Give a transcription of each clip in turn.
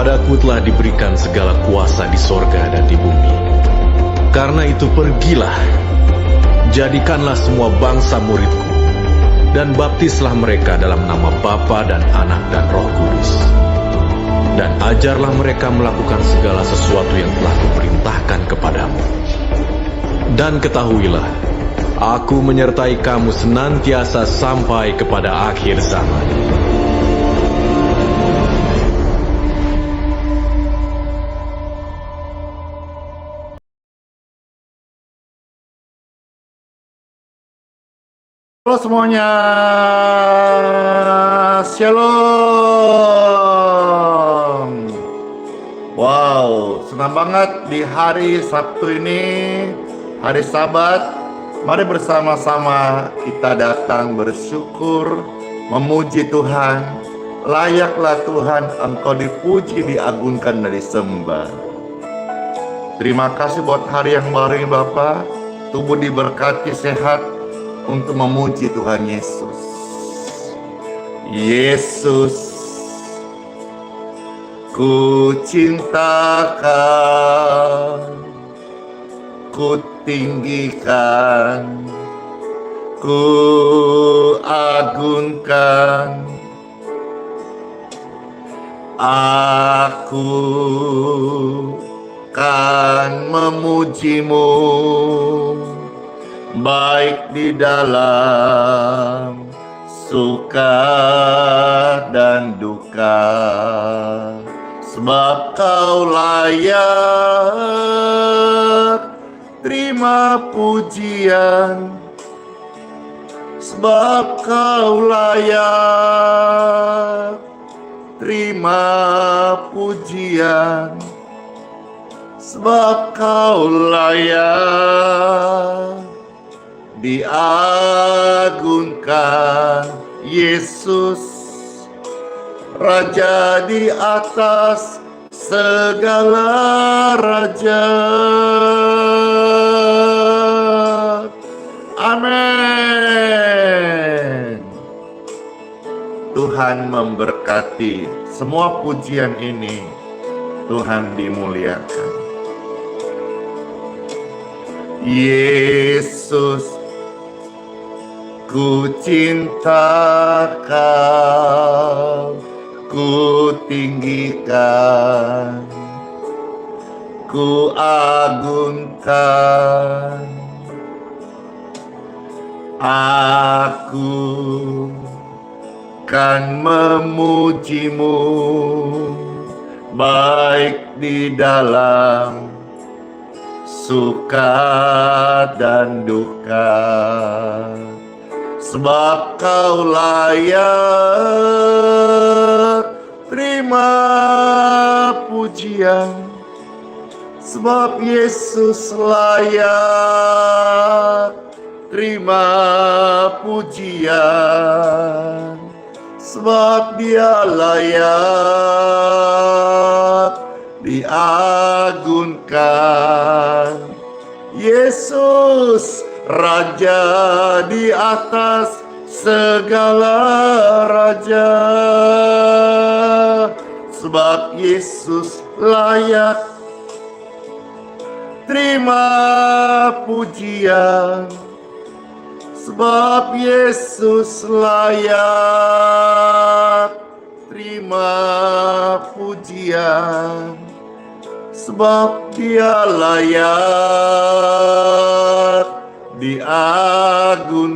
Kepadaku telah diberikan segala kuasa di sorga dan di bumi. Karena itu pergilah, jadikanlah semua bangsa muridku, dan baptislah mereka dalam nama Bapa dan Anak dan Roh Kudus. Dan ajarlah mereka melakukan segala sesuatu yang telah kuperintahkan kepadamu. Dan ketahuilah, aku menyertai kamu senantiasa sampai kepada akhir zaman. Halo semuanya, Shalom. Wow, senang banget di hari Sabtu ini, hari Sabat. Mari bersama-sama kita datang bersyukur, memuji Tuhan. Layaklah Tuhan, Engkau dipuji, diagungkan, dan disembah. Terima kasih buat hari yang baru ini Bapak. Tubuh diberkati sehat untuk memuji Tuhan Yesus. Yesus, ku cintakan, ku tinggikan, ku agungkan. Aku kan memujimu, baik di dalam suka dan duka, sebab Kau layak terima pujian, sebab Kau layak terima pujian, sebab Kau layak diagungkan. Yesus, Raja di atas segala raja. Amin. Tuhan memberkati semua pujian ini. Tuhan dimuliakan. Yesus, ku cinta Kau, ku tinggikan, ku agungkan. Aku kan memujimu, baik di dalam suka dan duka, sebab Kau layak terima pujian, sebab Yesus layak terima pujian, sebab Dia layak diagungkan. Yesus, Raja di atas segala raja, sebab Yesus layak terima pujian, sebab Yesus layak terima pujian, sebab Dia layak diagungkan.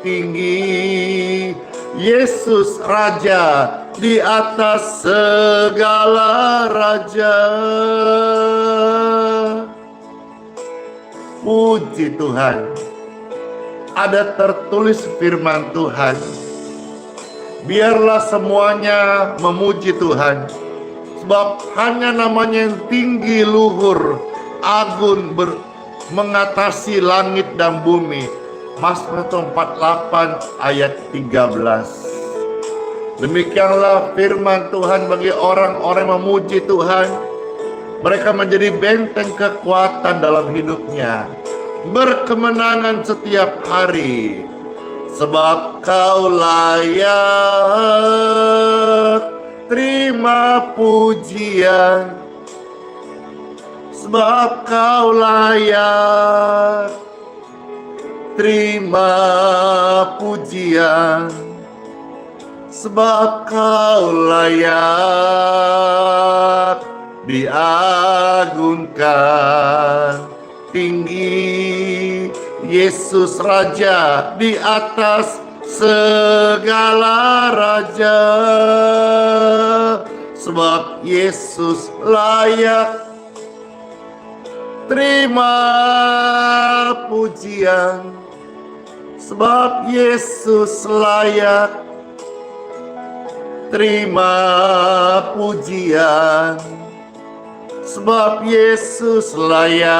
Tinggi Yesus, Raja di atas segala raja. Puji Tuhan. Ada tertulis firman Tuhan, biarlah semuanya memuji Tuhan, sebab hanya namanya yang tinggi, luhur, agung, mengatasi langit dan bumi. Mazmur 48 ayat 13. Demikianlah firman Tuhan bagi orang-orang yang memuji Tuhan. Mereka menjadi benteng kekuatan dalam hidupnya, berkemenangan setiap hari, sebab Kau layak terima pujian, sebab Kau layak. Terima pujian, sebab Kau layak. Diagungkan tinggi Yesus Raja di atas segala raja, sebab Yesus layak. Terima pujian, sebab Yesus layak. Terima pujian, sebab Yesus layak.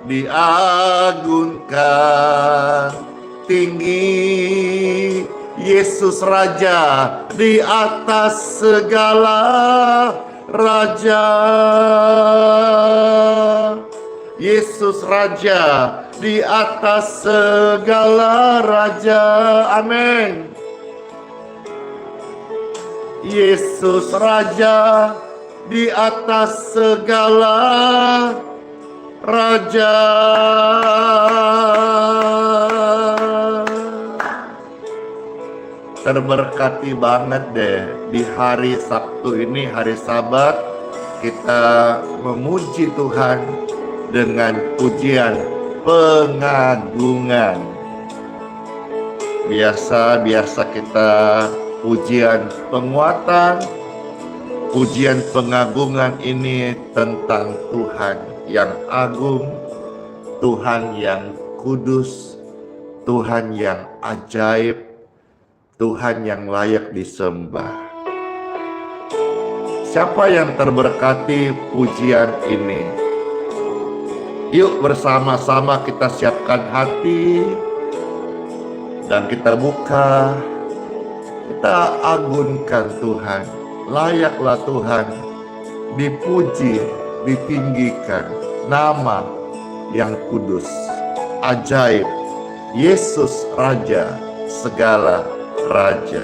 Diagungkan tinggi Yesus Raja di atas segala raja. Yesus Raja di atas segala raja. Amin. Yesus Raja di atas segala raja. Terberkati banget deh di hari Sabtu ini, hari Sabat, kita memuji Tuhan dengan pujian pengagungan. Biasa kita pujian penguatan, pujian pengagungan ini tentang Tuhan yang agung, Tuhan yang kudus, Tuhan yang ajaib, Tuhan yang layak disembah. Siapa yang terberkati pujian ini? Yuk bersama-sama kita siapkan hati dan kita buka, kita agungkan Tuhan. Layaklah Tuhan dipuji, ditinggikan, nama yang kudus, ajaib, Yesus Raja segala raja.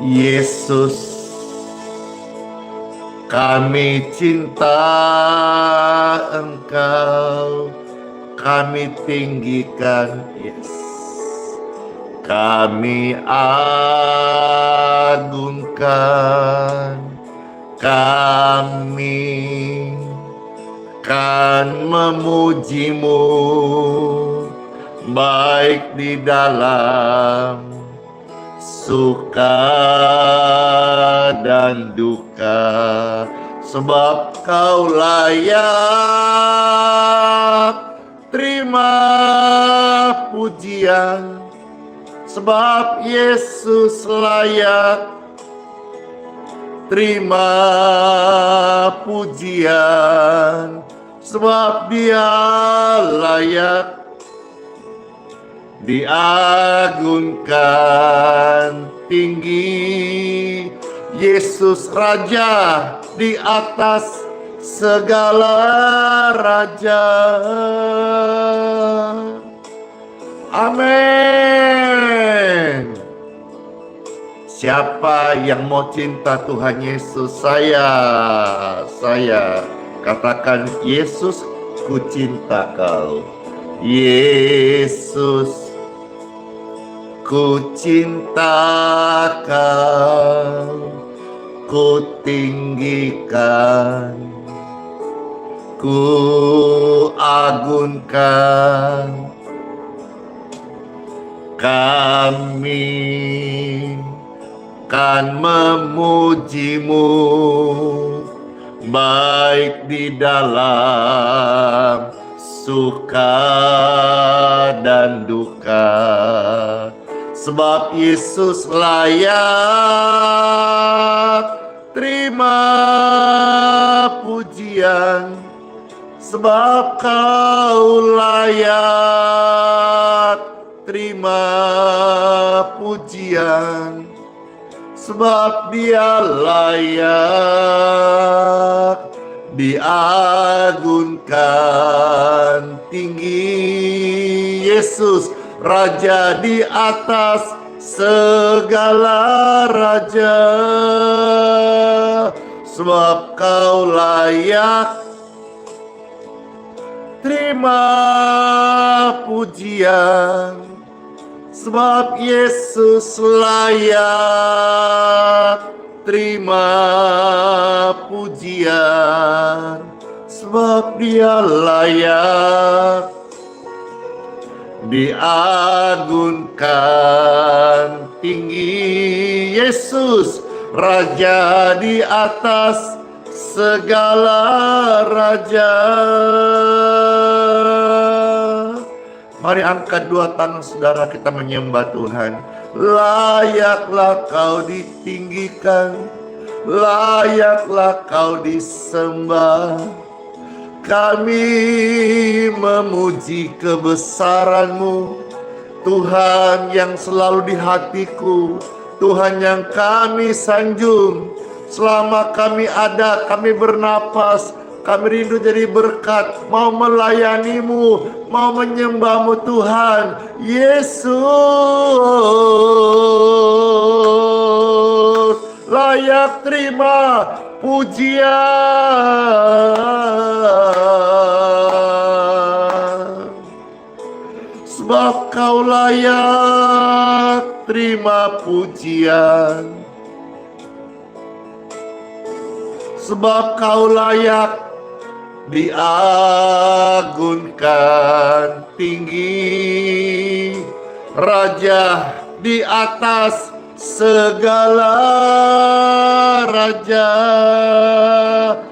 Yesus, kami cinta Engkau, kami tinggikan, Yesus. Kami agungkan, kami kan memuji-Mu, baik di dalam suka dan duka, sebab Kau layak. Terima pujian, sebab Yesus layak. Terima pujian, sebab Dia layak. Diagungkan tinggi Yesus Raja di atas segala raja. Amin. Siapa yang mau cinta Tuhan Yesus? Saya katakan, Yesus, ku cinta Kau. Yesus, ku cinta Kau, ku tinggikan, ku agungkan. Kami kan memuji-Mu, baik di dalam suka dan duka, sebab Yesus layak. Terima pujian, sebab Kau layak. Terima pujian, sebab Dia layak. Diagungkan tinggi Yesus Raja di atas segala raja. Sebab Kau layak terima pujian, sebab Yesus layak terima pujian, sebab Dia layak diagunkan tinggi. Yesus Raja di atas segala raja. Mari angkat dua tangan saudara, kita menyembah Tuhan. Layaklah Kau ditinggikan, layaklah Kau disembah. Kami memuji kebesaran-Mu, Tuhan yang selalu di hatiku, Tuhan yang kami sanjung. Selama kami ada, kami bernapas, kami rindu jadi berkat, mau melayani-Mu, mau menyembah-Mu Tuhan. Yesus layak terima pujian, sebab Kau layak terima pujian, sebab Kau layak diagunkan tinggi. Raja di atas segala raja,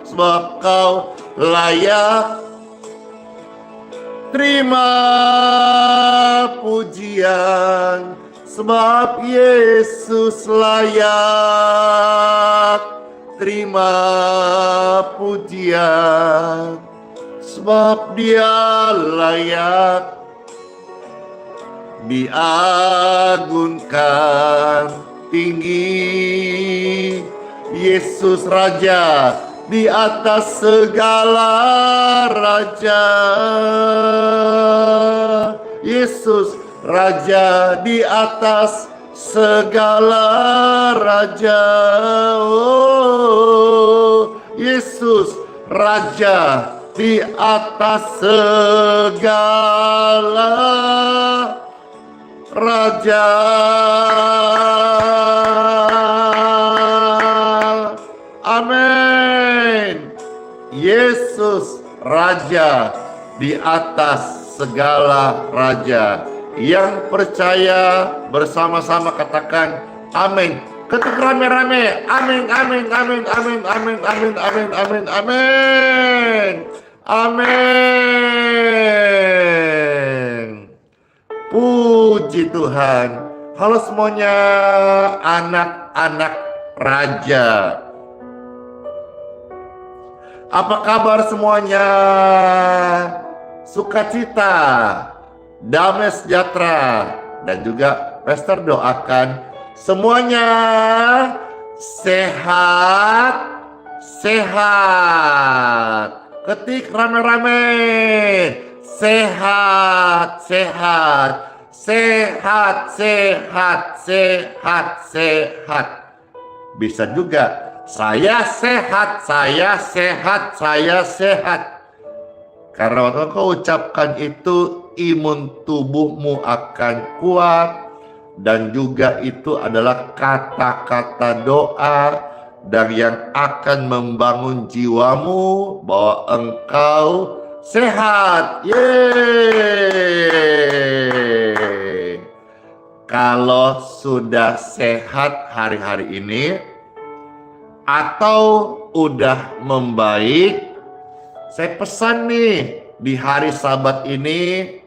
sebab Kau layak terima pujian, sebab Yesus layak terima pujian, sebab Dia layak diagunkan tinggi. Yesus Raja di atas segala raja. Yesus Raja di atas segala raja. Oh, Yesus Raja di atas segala raja. Amin. Yesus Raja di atas segala raja. Yang percaya bersama-sama katakan amin. Ketuk rame-rame. Amin, amin, amin, amin, amin, amin, amin, amin, amin. Amin. Puji Tuhan. Halo semuanya, anak-anak raja. Apa kabar semuanya? Sukacita, damai sejahtera, dan juga Pastor doakan semuanya sehat, sehat. Ketik rame-rame. Sehat, sehat, sehat, sehat, sehat, sehat. Bisa juga saya sehat, saya sehat, saya sehat. Karena waktu kau ucapkan itu, imun tubuhmu akan kuat. Dan juga itu adalah kata-kata doa dan yang akan membangun jiwamu bahwa engkau sehat. Yeay. Kalau sudah sehat hari-hari ini atau udah membaik, saya pesan nih di hari Sabat ini,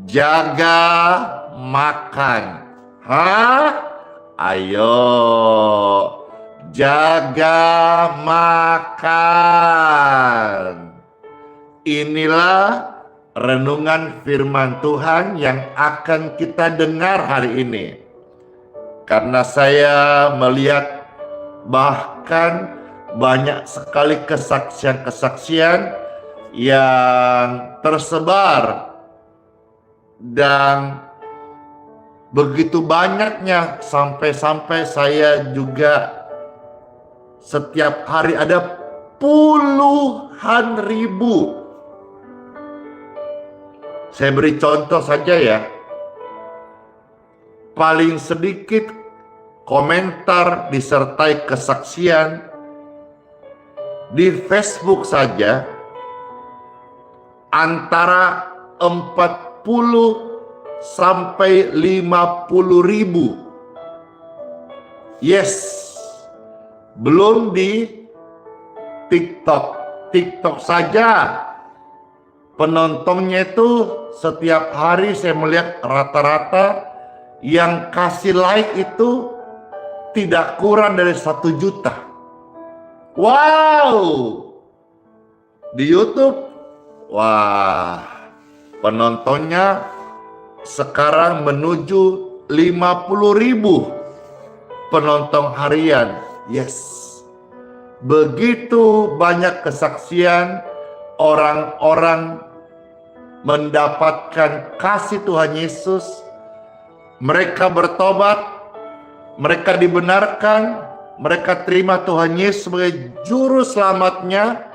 jaga makan. Hah? Ayo, jaga makan. Inilah renungan firman Tuhan yang akan kita dengar hari ini. Karena saya melihat bahkan banyak sekali kesaksian-kesaksian yang tersebar dan begitu banyaknya sampai-sampai saya juga setiap hari ada puluhan ribu. Saya beri contoh saja ya. Paling sedikit komentar disertai kesaksian di Facebook saja antara 40 sampai 50 ribu. Yes, belum di TikTok. TikTok saja penontonnya itu setiap hari saya melihat rata-rata yang kasih like itu tidak kurang dari 1 juta. Wow! Di YouTube, wah, penontonnya sekarang menuju 50 ribu penonton harian. Yes, begitu banyak kesaksian orang-orang mendapatkan kasih Tuhan Yesus. Mereka bertobat, mereka dibenarkan, mereka terima Tuhan Yesus sebagai juru selamatnya,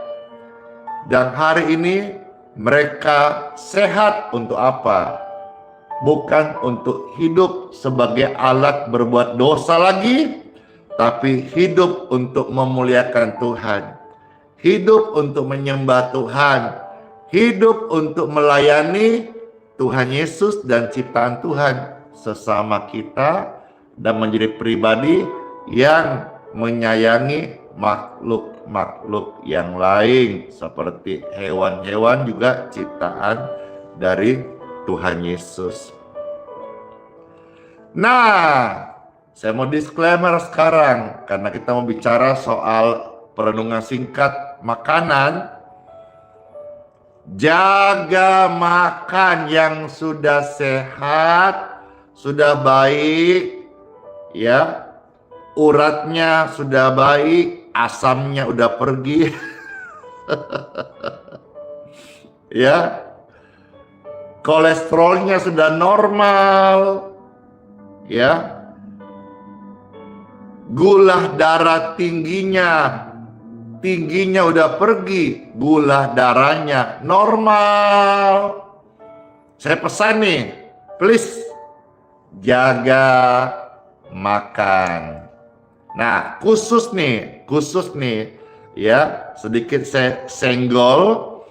dan hari ini mereka sehat untuk apa? Bukan untuk hidup sebagai alat berbuat dosa lagi, tapi hidup untuk memuliakan Tuhan, hidup untuk menyembah Tuhan, hidup untuk melayani Tuhan Yesus dan ciptaan Tuhan sesama kita, dan menjadi pribadi yang menyayangi makhluk-makhluk yang lain seperti hewan-hewan juga ciptaan dari Tuhan Yesus. Nah, saya mau disclaimer sekarang karena kita mau bicara soal perenungan singkat makanan. Jaga makan yang sudah sehat, sudah baik, ya, uratnya sudah baik, asamnya udah pergi, ya, kolesterolnya sudah normal, ya, gula darah tingginya udah pergi, gula darahnya normal. Saya pesan nih, please jaga makan. Nah, khusus nih, ya, sedikit saya senggol,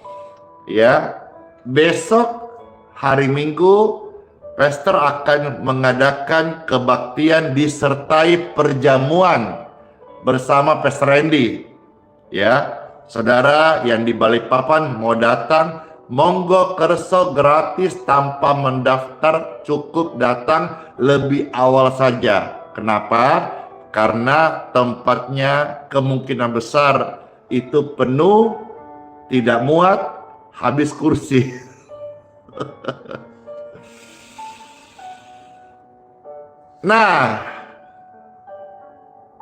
ya. Besok hari Minggu, Pastor akan mengadakan kebaktian disertai perjamuan bersama Pastor Randy. Ya, saudara yang di Balikpapan mau datang, monggo kerso gratis tanpa mendaftar, cukup datang lebih awal saja. Kenapa? Karena tempatnya kemungkinan besar itu penuh, tidak muat, habis kursi. Nah,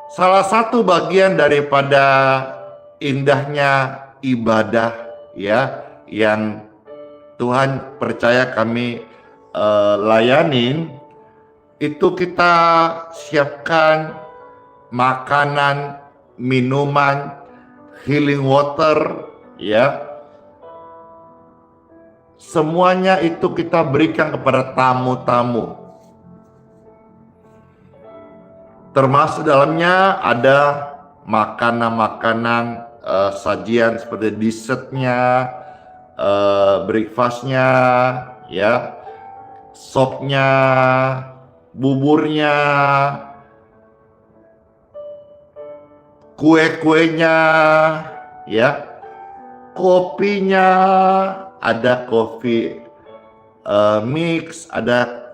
salah satu bagian daripada indahnya ibadah, ya, yang Tuhan percaya kami layanin, itu kita siapkan makanan, minuman, healing water, ya. Semuanya itu kita berikan kepada tamu-tamu. Termasuk dalamnya ada makanan-makanan sajian seperti dessertnya, breakfastnya, ya, sopnya, buburnya, kue-kuenya, ya, kopinya, ada kopi mix, ada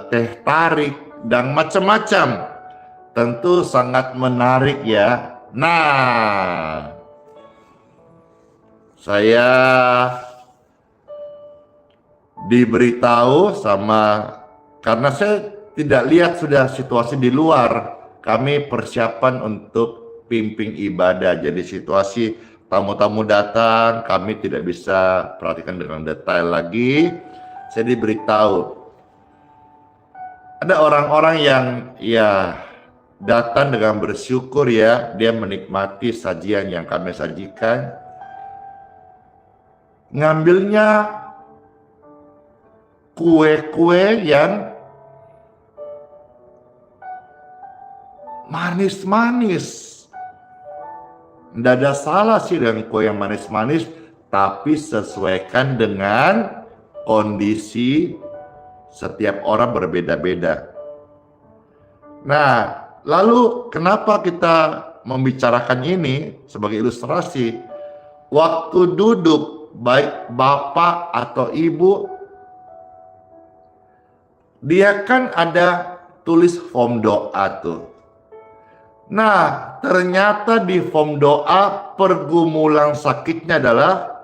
teh tarik, dan macam-macam. Tentu sangat menarik ya. Nah, saya diberitahu karena saya tidak lihat sudah situasi di luar, kami persiapan untuk pimpin ibadah. Jadi situasi tamu-tamu datang, kami tidak bisa perhatikan dengan detail lagi. saya diberitahu ada orang-orang yang ya datang dengan bersyukur ya, dia menikmati sajian yang kami sajikan, ngambilnya kue-kue yang manis-manis. Tidak ada salah sih dengan kue yang manis-manis, tapi sesuaikan dengan kondisi setiap orang berbeda-beda. Nah, lalu kenapa kita membicarakan ini sebagai ilustrasi? Waktu duduk, baik bapak atau ibu, dia kan ada tulis form doa tuh. Nah, ternyata di form doa pergumulan sakitnya adalah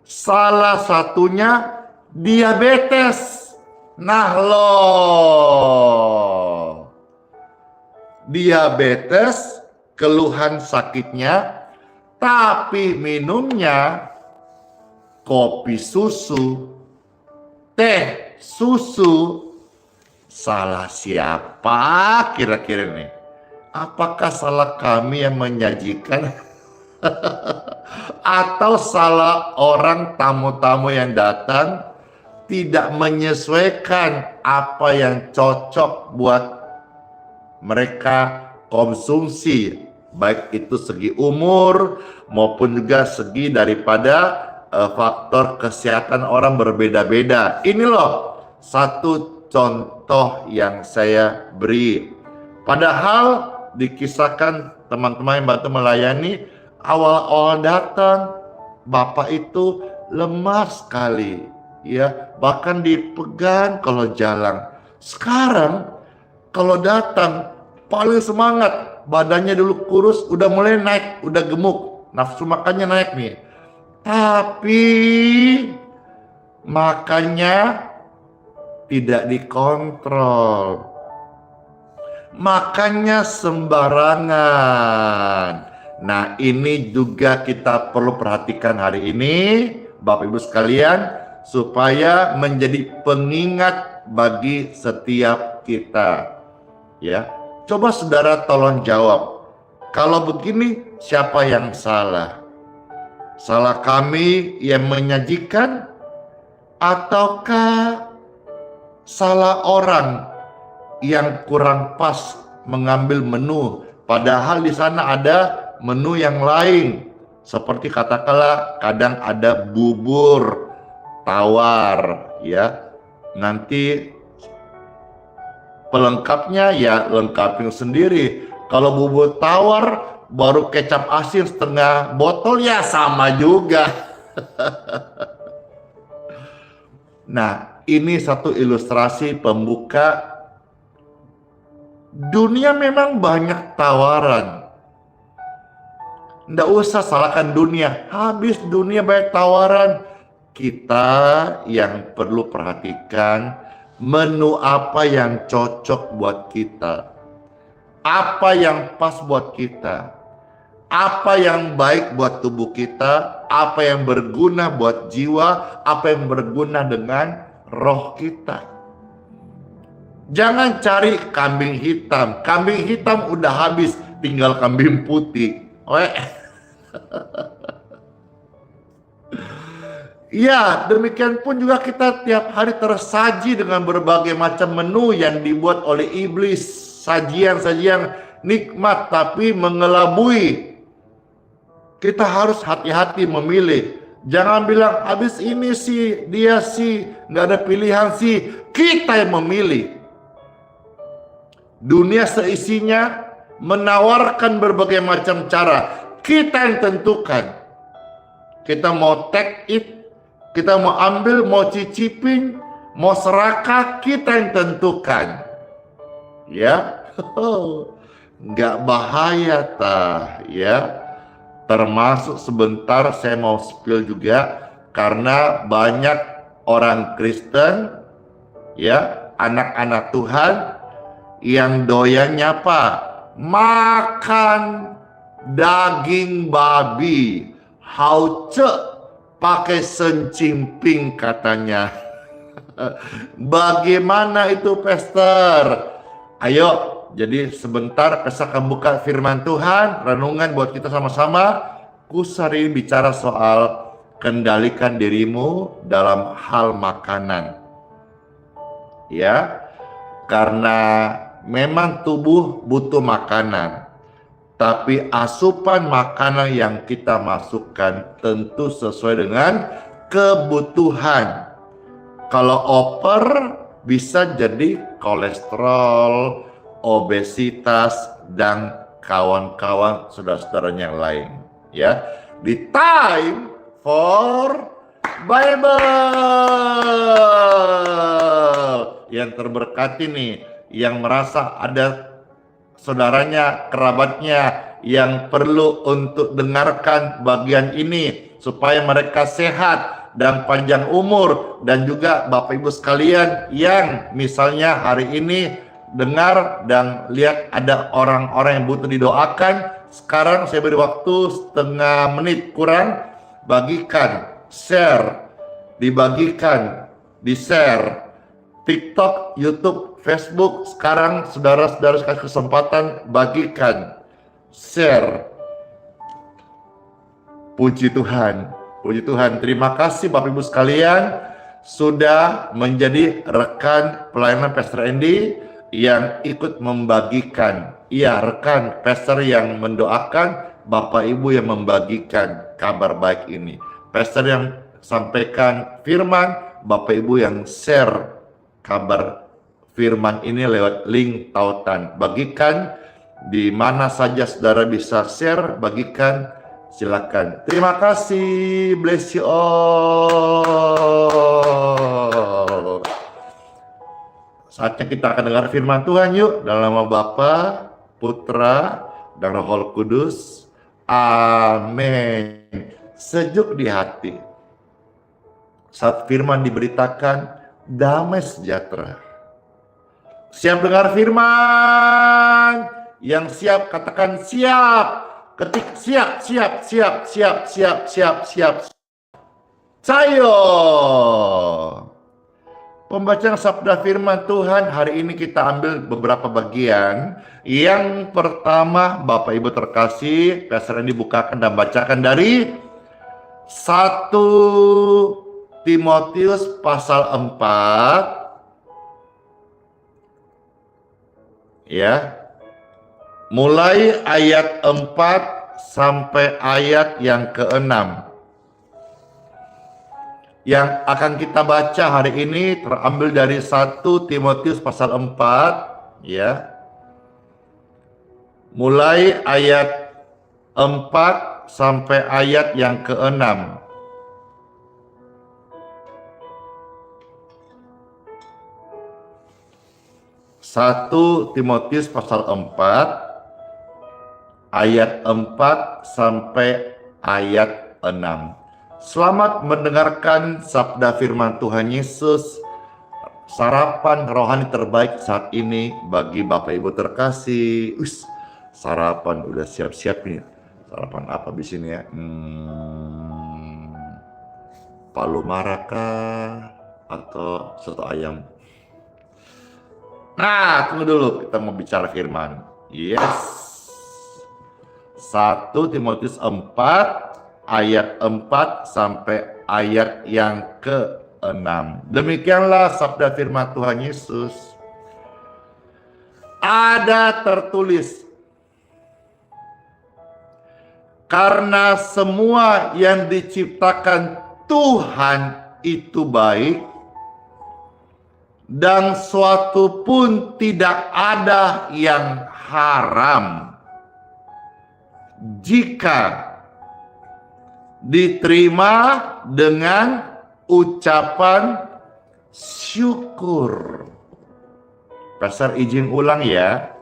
salah satunya diabetes. Nah loh, diabetes keluhan sakitnya, tapi minumnya kopi susu, teh susu. Salah siapa kira-kira nih? Apakah salah kami yang menyajikan? Atau salah orang tamu-tamu yang datang tidak menyesuaikan apa yang cocok buat mereka konsumsi, baik itu segi umur maupun juga segi daripada faktor kesehatan orang berbeda-beda. Ini loh satu contoh yang saya beri. Padahal dikisahkan teman-teman yang bantu melayani, awal-awal datang bapak itu lemas sekali, ya, bahkan dipegang kalau jalan. Sekarang kalau datang paling semangat, badannya dulu kurus, udah mulai naik, udah gemuk, nafsu makannya naik nih. Tapi makannya tidak dikontrol, makannya sembarangan. Nah, ini juga kita perlu perhatikan hari ini, Bapak Ibu sekalian, supaya menjadi pengingat bagi setiap kita. Ya, coba saudara tolong jawab. Kalau begini, siapa yang salah? Salah kami yang menyajikan, ataukah salah orang yang kurang pas mengambil menu, padahal di sana ada menu yang lain, seperti katakanlah kadang ada bubur tawar, ya, nanti pelengkapnya ya lengkapin sendiri. Kalau bubur tawar baru kecap asin setengah botol, ya sama juga. Nah, ini satu ilustrasi pembuka. Dunia memang banyak tawaran. Nggak usah salahkan dunia, habis dunia banyak tawaran. Kita yang perlu perhatikan menu apa yang cocok buat kita, apa yang pas buat kita, apa yang baik buat tubuh kita, apa yang berguna buat jiwa, apa yang berguna dengan roh kita. Jangan cari kambing hitam. Kambing hitam udah habis, tinggal kambing putih. Ya, demikian pun juga kita tiap hari tersaji dengan berbagai macam menu yang dibuat oleh iblis. Sajian-sajian nikmat tapi mengelabui. Kita harus hati-hati memilih. Jangan bilang habis ini sih, dia sih, nggak ada pilihan sih. Kita yang memilih. Dunia seisinya menawarkan berbagai macam cara. Kita yang tentukan. Kita mau take it, kita mau ambil, mau cicipin, mau serakah, kita yang tentukan. Ya, nggak bahaya tah, ya. Termasuk sebentar saya mau spill juga, karena banyak orang Kristen, ya, anak-anak Tuhan yang doyannya apa? Makan daging babi, hauce pakai sencimping katanya. Bagaimana itu, Pastor? Ayo, jadi sebentar Pastor akan buka firman Tuhan, renungan buat kita sama-sama. Khusus hari ini bicara soal kendalikan dirimu dalam hal makanan. Ya, karena memang tubuh butuh makanan. Tapi asupan makanan yang kita masukkan tentu sesuai dengan kebutuhan. Kalau over bisa jadi kolesterol, obesitas, dan kawan-kawan saudara-saudaranya yang lain. Ya, di time for Bible yang terberkati nih, yang merasa ada saudaranya, kerabatnya yang perlu untuk dengarkan bagian ini supaya mereka sehat dan panjang umur, dan juga Bapak Ibu sekalian yang misalnya hari ini dengar dan lihat ada orang-orang yang butuh didoakan. Sekarang saya beri waktu setengah menit kurang, bagikan, share, dibagikan, di-share TikTok, YouTube, Facebook. Sekarang saudara-saudara kasih kesempatan, bagikan, share. Puji Tuhan, puji Tuhan. Terima kasih Bapak Ibu sekalian sudah menjadi rekan pelayanan Pastor Andy yang ikut membagikan. Iya, rekan Pastor yang mendoakan, Bapak Ibu yang membagikan kabar baik ini. Pastor yang sampaikan firman, Bapak Ibu yang share kabar firman ini lewat link tautan. Bagikan di mana saja saudara bisa share, bagikan, silakan. Terima kasih, bless you all. Saatnya kita akan dengar firman Tuhan, yuk. Dalam nama Bapa, Putra, dan Roh Kudus. Amin. Sejuk di hati saat firman diberitakan, damai sejahtera. Siap dengar firman? Yang siap katakan siap. Ketik siap. Sayo. Pembacaan sabda firman Tuhan hari ini kita ambil beberapa bagian. Yang pertama, Bapak Ibu terkasih, Pastor ini dibukakan dan bacakan dari 1 Timotius pasal 4. Ya. Mulai ayat 4 sampai ayat yang ke-6. Yang akan kita baca hari ini terambil dari 1 Timotius pasal 4, ya. Mulai ayat 4 sampai ayat yang ke-6. 1 Timotius pasal 4 ayat 4 sampai ayat 6. Selamat mendengarkan sabda firman Tuhan Yesus, sarapan rohani terbaik saat ini bagi Bapak Ibu terkasih. Sarapan udah siap-siap nih. Sarapan apa di sini ya? Palu maraka atau soto ayam? Nah, tunggu dulu, kita mau bicara firman. Yes. 1 Timotius 4 ayat 4 sampai ayat yang ke-6. Demikianlah sabda firman Tuhan Yesus. Ada tertulis, karena semua yang diciptakan Tuhan itu baik, dan suatu pun tidak ada yang haram jika diterima dengan ucapan syukur. Pastor izin ulang ya.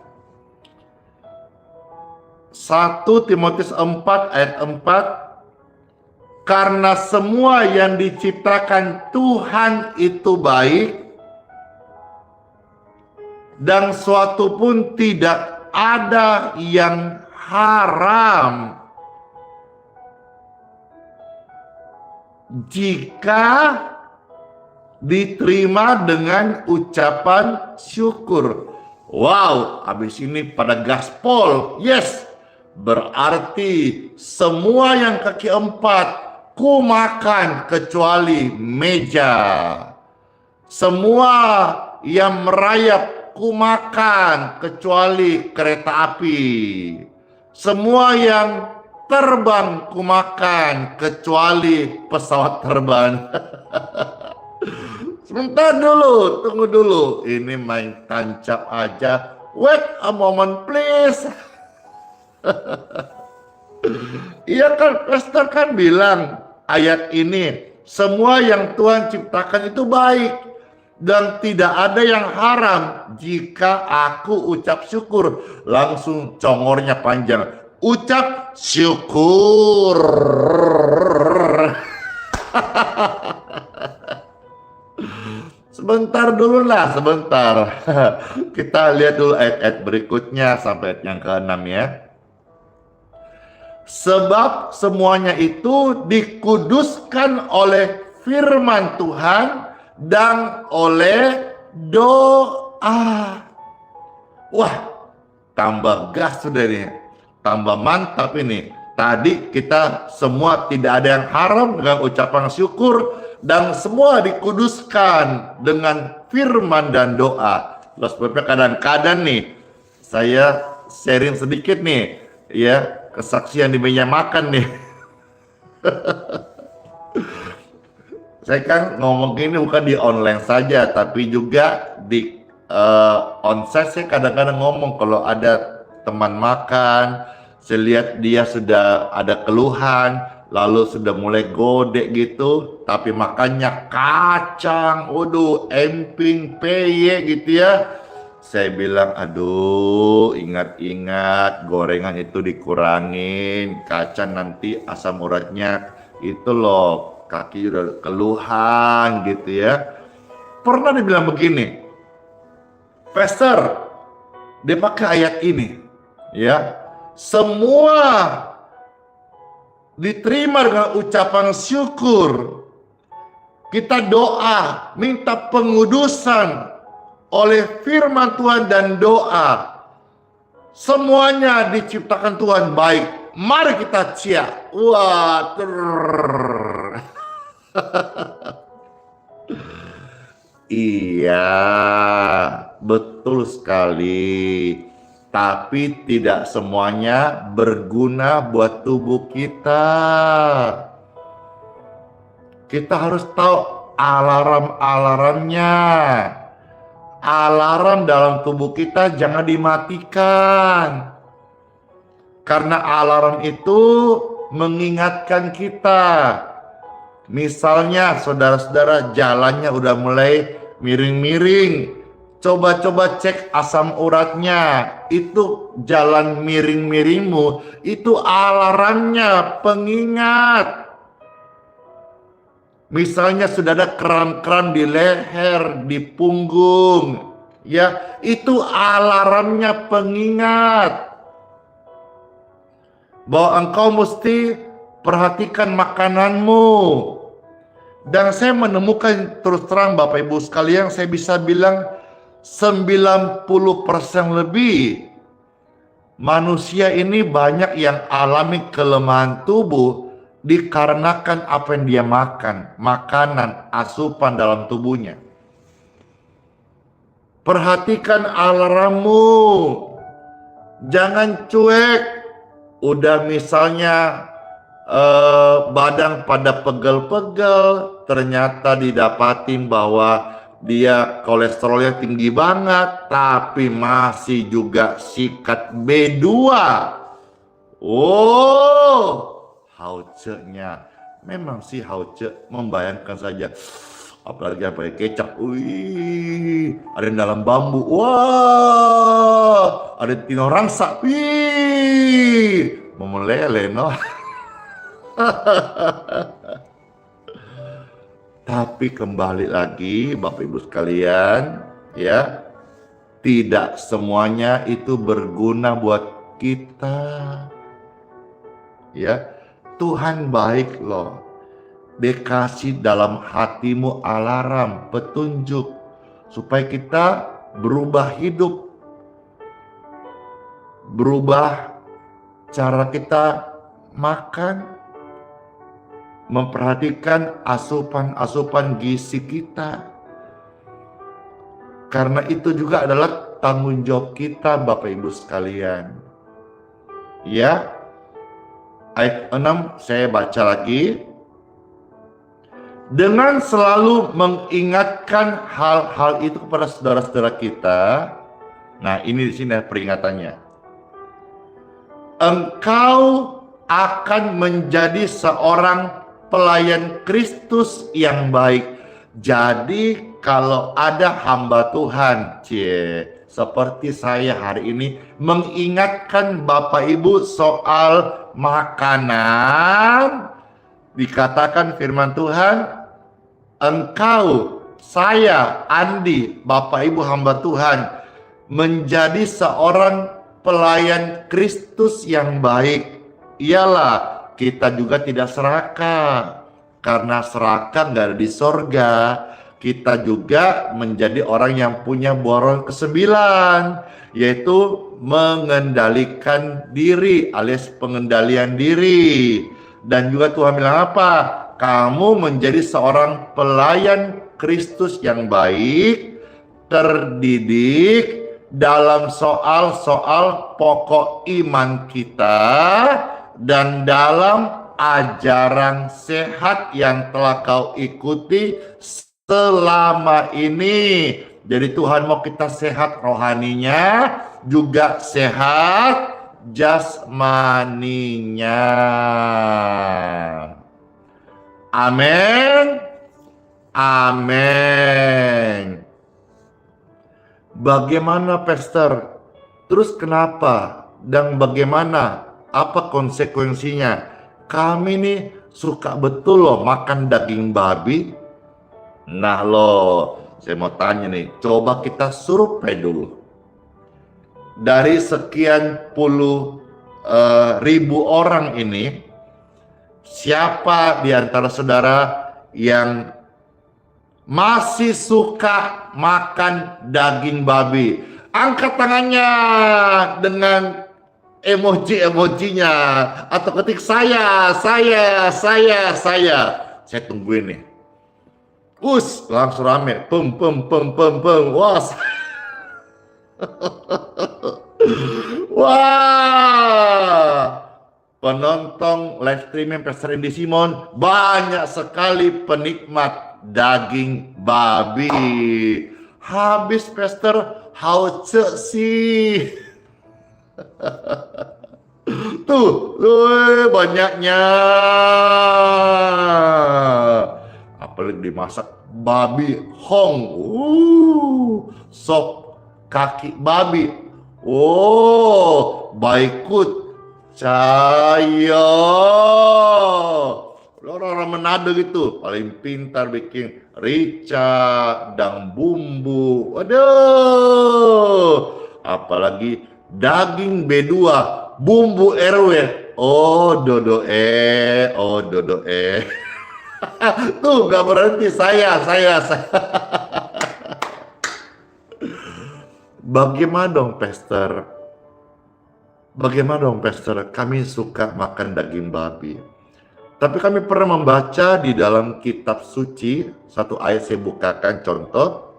1 Timotius 4 ayat 4. Karena semua yang diciptakan Tuhan itu baik, dan suatu pun tidak ada yang haram jika diterima dengan ucapan syukur. Wow, habis ini pada gaspol. Yes, berarti semua yang kaki 4 ku makan kecuali meja. Semua yang merayap ku makan kecuali kereta api. Semua yang terbang ku makan kecuali pesawat terbang. Sebentar dulu, tunggu dulu. Ini main tancap aja. Wait a moment please. Iya kan, pastor kan bilang ayat ini, semua yang Tuhan ciptakan itu baik dan tidak ada yang haram jika aku ucap syukur. Langsung congornya panjang. Ucap syukur. Sebentar dulu lah, sebentar. Kita lihat dulu ayat-ayat berikutnya sampai ayat yang ke-6 ya. Sebab semuanya itu dikuduskan oleh firman Tuhan dan oleh doa. Wah, tambah gas sudah ini. Tambah mantap ini. Tadi kita semua tidak ada yang haram dengan ucapan syukur dan semua dikuduskan dengan firman dan doa. Terus sebabnya kadang-kadang nih saya sharing sedikit nih ya, kesaksian di meja makan nih. Saya kan ngomong ini bukan di online saja, tapi juga di onsite. Saya kadang-kadang ngomong kalau ada teman makan, saya lihat dia sudah ada keluhan, lalu sudah mulai godek gitu, tapi makannya kacang, waduh, emping, peye gitu ya. Saya bilang, aduh, ingat-ingat gorengan itu dikurangin, kacang nanti asam uratnya itu loh, kaki udah keluhan gitu ya. Pernah dibilang begini, pastor, dia pakai ayat ini, ya, semua diterima dengan ucapan syukur. Kita doa, minta pengudusan oleh firman Tuhan dan doa. Semuanya diciptakan Tuhan baik. Mari kita cia. Wah, iya, betul sekali. Tapi tidak semuanya berguna buat tubuh kita. Kita harus tahu alarm-alarmnya. Alarm dalam tubuh kita jangan dimatikan. Karena alarm itu mengingatkan kita. Misalnya saudara-saudara jalannya udah mulai miring-miring. Coba-coba cek asam uratnya. Itu jalan miring-miringmu, itu alarmnya, pengingat. Misalnya sudah ada kram-kram di leher, di punggung, ya, itu alarmnya, pengingat bahwa engkau mesti perhatikan makananmu. Dan saya menemukan, terus terang Bapak Ibu sekalian, saya bisa bilang 90% lebih manusia ini banyak yang alami kelemahan tubuh dikarenakan apa yang dia makan, makanan, asupan dalam tubuhnya. Perhatikan alarmmu, jangan cuek. Udah misalnya badan pada pegel-pegel, ternyata didapatin bahwa dia kolesterolnya tinggi banget, tapi masih juga sikat B2. Oh, hauce-nya memang sih hauce, membayangkan saja, apalagi pakai kecap. Wih, ada yang dalam bambu. Wah, ada tino rangsa. Wih, memelele no. Tapi kembali lagi Bapak Ibu sekalian, ya, tidak semuanya itu berguna buat kita. Ya, Tuhan baik loh. dikasih dalam hatimu alarm, petunjuk, supaya kita berubah hidup, berubah cara kita makan, memperhatikan asupan-asupan gizi kita. Karena itu juga adalah tanggung jawab kita, Bapak Ibu sekalian. Ya, ayat 6 saya baca lagi. Dengan selalu mengingatkan hal-hal itu kepada saudara-saudara kita. Nah, ini di sini peringatannya. Engkau akan menjadi seorang pelayan Kristus yang baik. Jadi kalau ada hamba Tuhan, seperti saya hari ini, mengingatkan Bapak Ibu soal makanan, dikatakan firman Tuhan, engkau, saya, Andi, Bapak Ibu hamba Tuhan, menjadi seorang pelayan Kristus yang baik. Ialah kita juga tidak serakah, karena serakah nggak ada di sorga. Kita juga menjadi orang yang punya borong ke-9, yaitu mengendalikan diri alias pengendalian diri. Dan juga Tuhan bilang apa? Kamu menjadi seorang pelayan Kristus yang baik, terdidik dalam soal-soal pokok iman kita, dan dalam ajaran sehat yang telah kau ikuti selama ini. Jadi Tuhan mau kita sehat rohaninya, juga sehat jasmaninya. Amin. Amin. Bagaimana, Pastor? Terus kenapa? Dan bagaimana? Apa konsekuensinya? Kami nih suka betul loh makan daging babi. Nah loh, saya mau tanya nih, coba kita survei dulu. Dari sekian puluh ribu orang ini, siapa di antara saudara yang masih suka makan daging babi? Angkat tangannya dengan emoji-emojinya, atau ketik saya. Saya tungguin nih. Langsung rame. Pem. Wah. Wah. Penonton live streaming Pastor Indi Simon banyak sekali penikmat daging babi. Habis Pastor, hauce sih. Tuh, banyaknya. Apalagi dimasak babi hong, sop kaki babi, baikut saya. Orang Manado gitu paling pintar bikin rica dan bumbu. Waduh, apalagi daging B2 bumbu RW. Dodo. Tuh gak berhenti saya. Bagaimana dong Pastor? Kami suka makan daging babi. Tapi kami pernah membaca di dalam kitab suci, satu ayat saya bukakan contoh.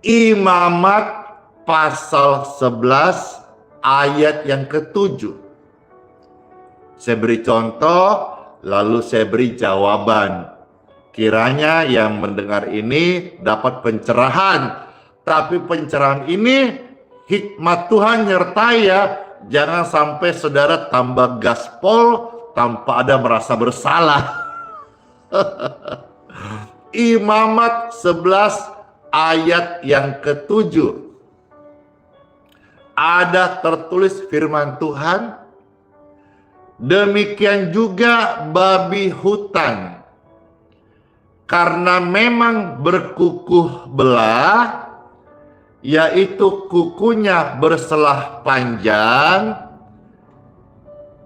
Imamat pasal 11 ayat yang ke-7. Saya beri contoh, lalu saya beri jawaban. Kiranya yang mendengar ini dapat pencerahan. Tapi pencerahan ini hikmat Tuhan nyertai ya. Jangan sampai saudara tambah gaspol tanpa ada merasa bersalah. Imamat 11 ayat yang ke-7. Ada tertulis firman Tuhan, demikian juga babi hutan, karena memang berkukuh belah, yaitu kukunya berselah panjang,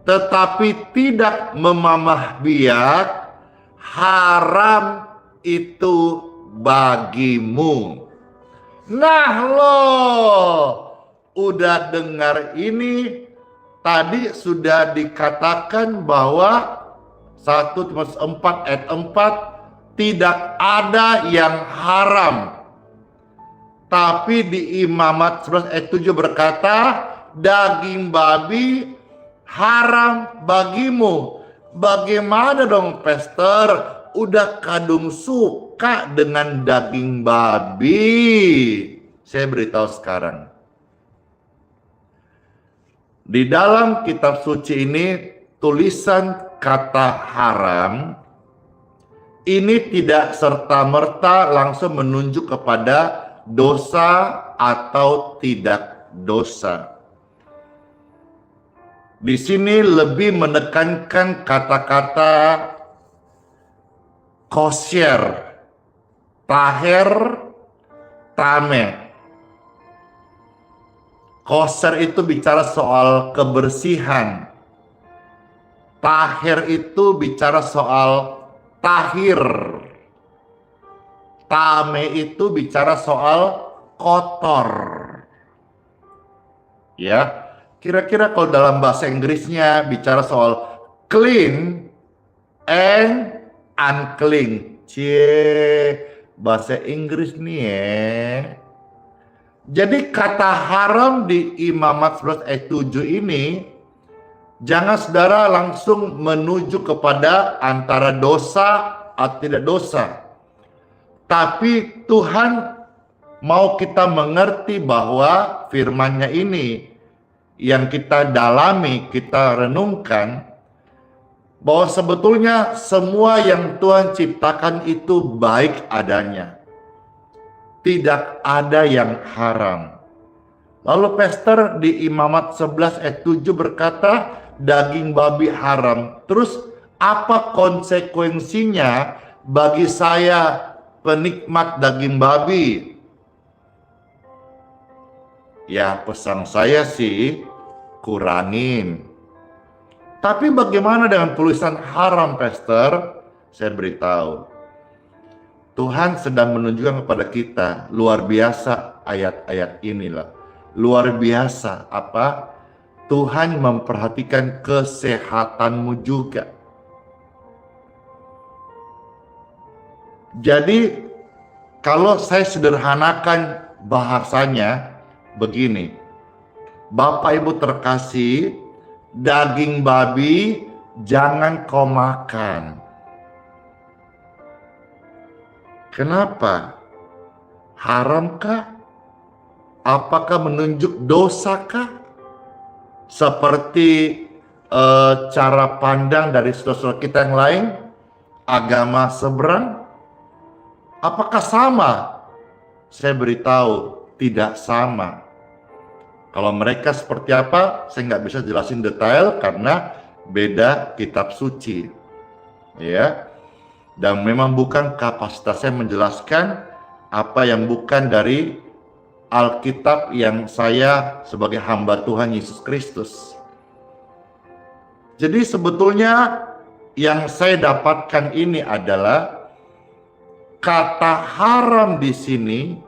tetapi tidak memamah biak, haram itu bagimu. Nah udah dengar ini, tadi sudah dikatakan bahwa 1 Timotius 4 ayat 4, tidak ada yang haram. Tapi di Imamat 11 ayat 7 berkata, daging babi haram bagimu. Bagaimana dong pastor? Udah kadung suka dengan daging babi. Saya beritahu sekarang. Di dalam kitab suci ini tulisan kata haram ini tidak serta-merta langsung menunjuk kepada dosa atau tidak dosa. Di sini lebih menekankan kata-kata kosher, taher, tame. Kosher itu bicara soal kebersihan. Tahir itu bicara soal tahir. Tame itu bicara soal kotor. Ya, kira-kira kalau dalam bahasa Inggrisnya bicara soal clean and unclean. Bahasa Inggris nih ya. Jadi kata haram di Imamat 11 ayat 7 ini, jangan saudara langsung menuju kepada antara dosa atau tidak dosa. Tapi Tuhan mau kita mengerti bahwa firman-Nya ini yang kita dalami, kita renungkan, bahwa sebetulnya semua yang Tuhan ciptakan itu baik adanya. Tidak ada yang haram. Lalu pastor di Imamat 11 ayat 7 berkata, daging babi haram. Terus apa konsekuensinya bagi saya penikmat daging babi? Ya, pesan saya sih kurangin. Tapi bagaimana dengan tulisan haram, pastor? Saya beritahu. Tuhan sedang menunjukkan kepada kita, luar biasa ayat-ayat inilah. Luar biasa apa? Tuhan memperhatikan kesehatanmu juga. Jadi kalau saya sederhanakan bahasanya begini. Bapak Ibu terkasih, daging babi jangan kau makan. Kenapa? Haramkah? Apakah menunjuk dosakah? Seperti cara pandang dari saudara-saudara kita yang lain, agama seberang, apakah sama? Saya beritahu, tidak sama. Kalau mereka seperti apa, saya nggak bisa jelasin detail karena beda kitab suci, ya. Dan memang bukan kapasitas saya menjelaskan apa yang bukan dari Alkitab yang saya sebagai hamba Tuhan Yesus Kristus. Jadi sebetulnya yang saya dapatkan ini adalah kata haram di sini,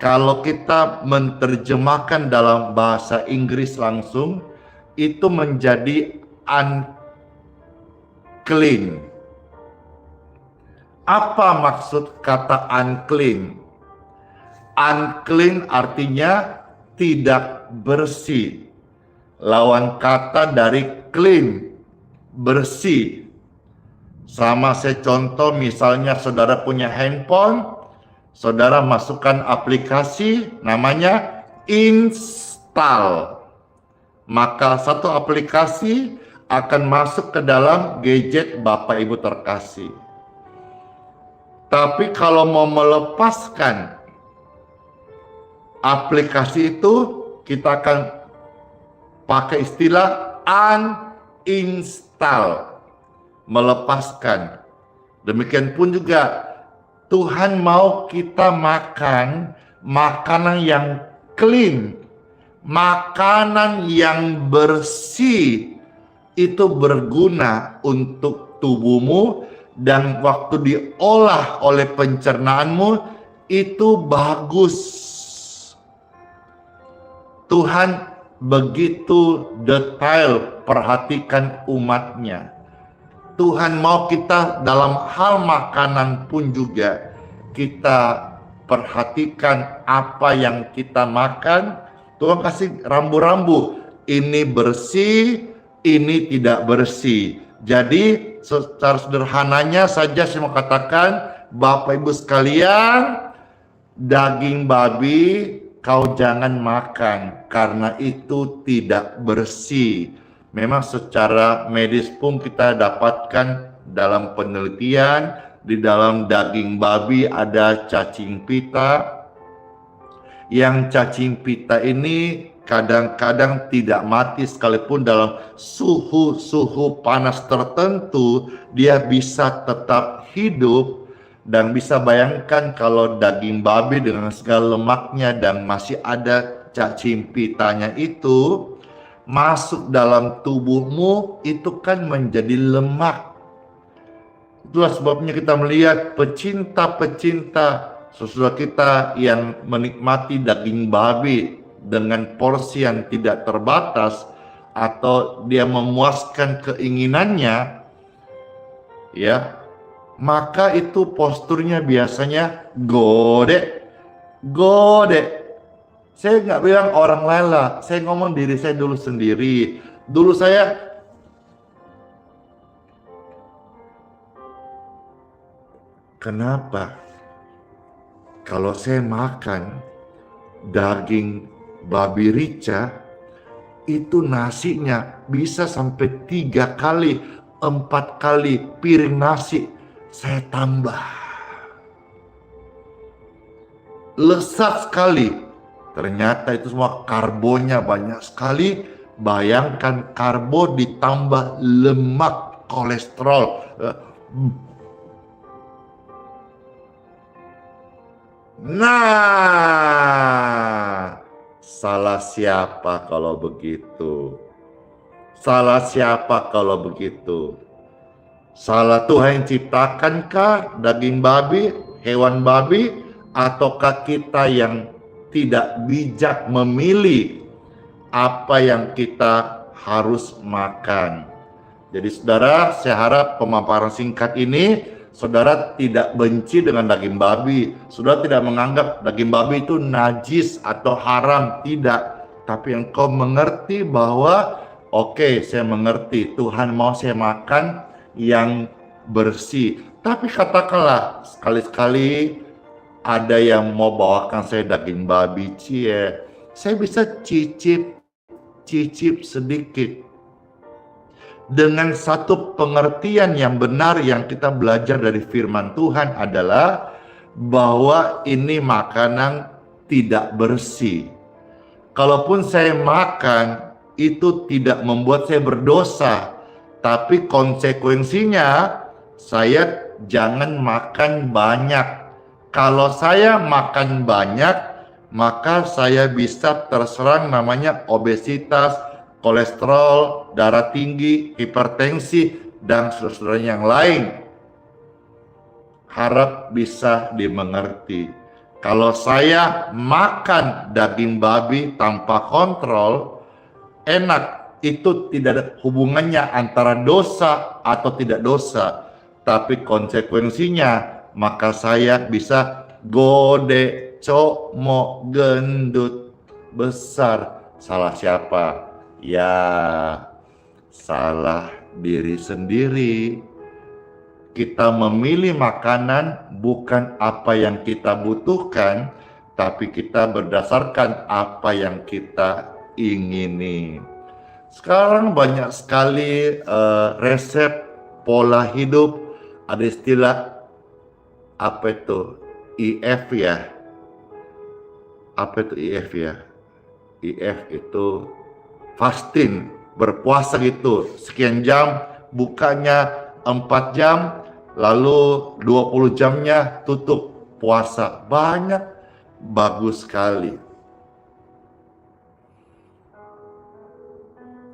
kalau kita menerjemahkan dalam bahasa Inggris langsung, itu menjadi unclean. Apa maksud kata unclean? Unclean artinya tidak bersih. Lawan kata dari clean, bersih. Sama saya contoh, misalnya saudara punya handphone, saudara masukkan aplikasi namanya install. Maka satu aplikasi akan masuk ke dalam gadget Bapak Ibu terkasih. Tapi kalau mau melepaskan aplikasi itu, kita akan pakai istilah uninstall, melepaskan. Demikian pun juga Tuhan mau kita makan makanan yang clean, makanan yang bersih, itu berguna untuk tubuhmu, dan waktu diolah oleh pencernaanmu itu bagus. Tuhan begitu detail perhatikan umatnya. Tuhan mau kita dalam hal makanan pun juga kita perhatikan apa yang kita makan. Tuhan kasih rambu-rambu, ini bersih, ini tidak bersih. Jadi secara sederhananya saja saya mau katakan, Bapak Ibu sekalian, daging babi kau jangan makan karena itu tidak bersih. Memang secara medis pun kita dapatkan dalam penelitian, di dalam daging babi ada cacing pita. Yang cacing pita ini kadang-kadang tidak mati sekalipun dalam suhu panas tertentu, dia bisa tetap hidup. Dan bisa bayangkan kalau daging babi dengan segala lemaknya dan masih ada cacing pitanya itu masuk dalam tubuhmu, itu kan menjadi lemak. Itulah sebabnya kita melihat pecinta-pecinta saudara kita yang menikmati daging babi dengan porsi yang tidak terbatas, atau dia memuaskan keinginannya, ya, maka itu posturnya biasanya gode. Saya nggak bilang orang lain lah, saya ngomong diri saya dulu sendiri. Dulu saya kenapa kalau saya makan daging babi rica, itu nasinya bisa sampai 3 kali, 4 kali piring nasi saya tambah. Lezat sekali. Ternyata itu semua karbonnya banyak sekali. Bayangkan karbo ditambah lemak, kolesterol. Nah, salah siapa kalau begitu? Salah siapa kalau begitu? Salah Tuhan yang ciptakankah daging babi, hewan babi, ataukah kita yang tidak bijak memilih apa yang kita harus makan? Jadi saudara, saya harap pemaparan singkat ini saudara tidak benci dengan daging babi. Saudara tidak menganggap daging babi itu najis atau haram, tidak. Tapi engkau mengerti bahwa oke, saya mengerti Tuhan mau saya makan yang bersih. Tapi katakanlah sekali-sekali ada yang mau bawakan saya daging babi, saya bisa cicip sedikit. Dengan satu pengertian yang benar yang kita belajar dari firman Tuhan adalah bahwa ini makanan tidak bersih. Kalaupun saya makan, itu tidak membuat saya berdosa, tapi konsekuensinya saya jangan makan banyak. Kalau saya makan banyak, maka saya bisa terserang namanya obesitas, kolesterol, darah tinggi, hipertensi, dan saudara yang lain. Harap bisa dimengerti. Kalau saya makan daging babi tanpa kontrol, enak, itu tidak ada hubungannya antara dosa atau tidak dosa, tapi konsekuensinya maka saya bisa gode, como, gendut, besar. Salah siapa? Ya, salah diri sendiri. Kita memilih makanan bukan apa yang kita butuhkan, tapi kita berdasarkan apa yang kita ingini. Sekarang banyak sekali resep pola hidup, ada istilah apa itu IF ya? Apa itu IF ya? IF itu fasting, berpuasa gitu, sekian jam, bukanya 4 jam, lalu 20 jamnya tutup puasa. Banyak, bagus sekali.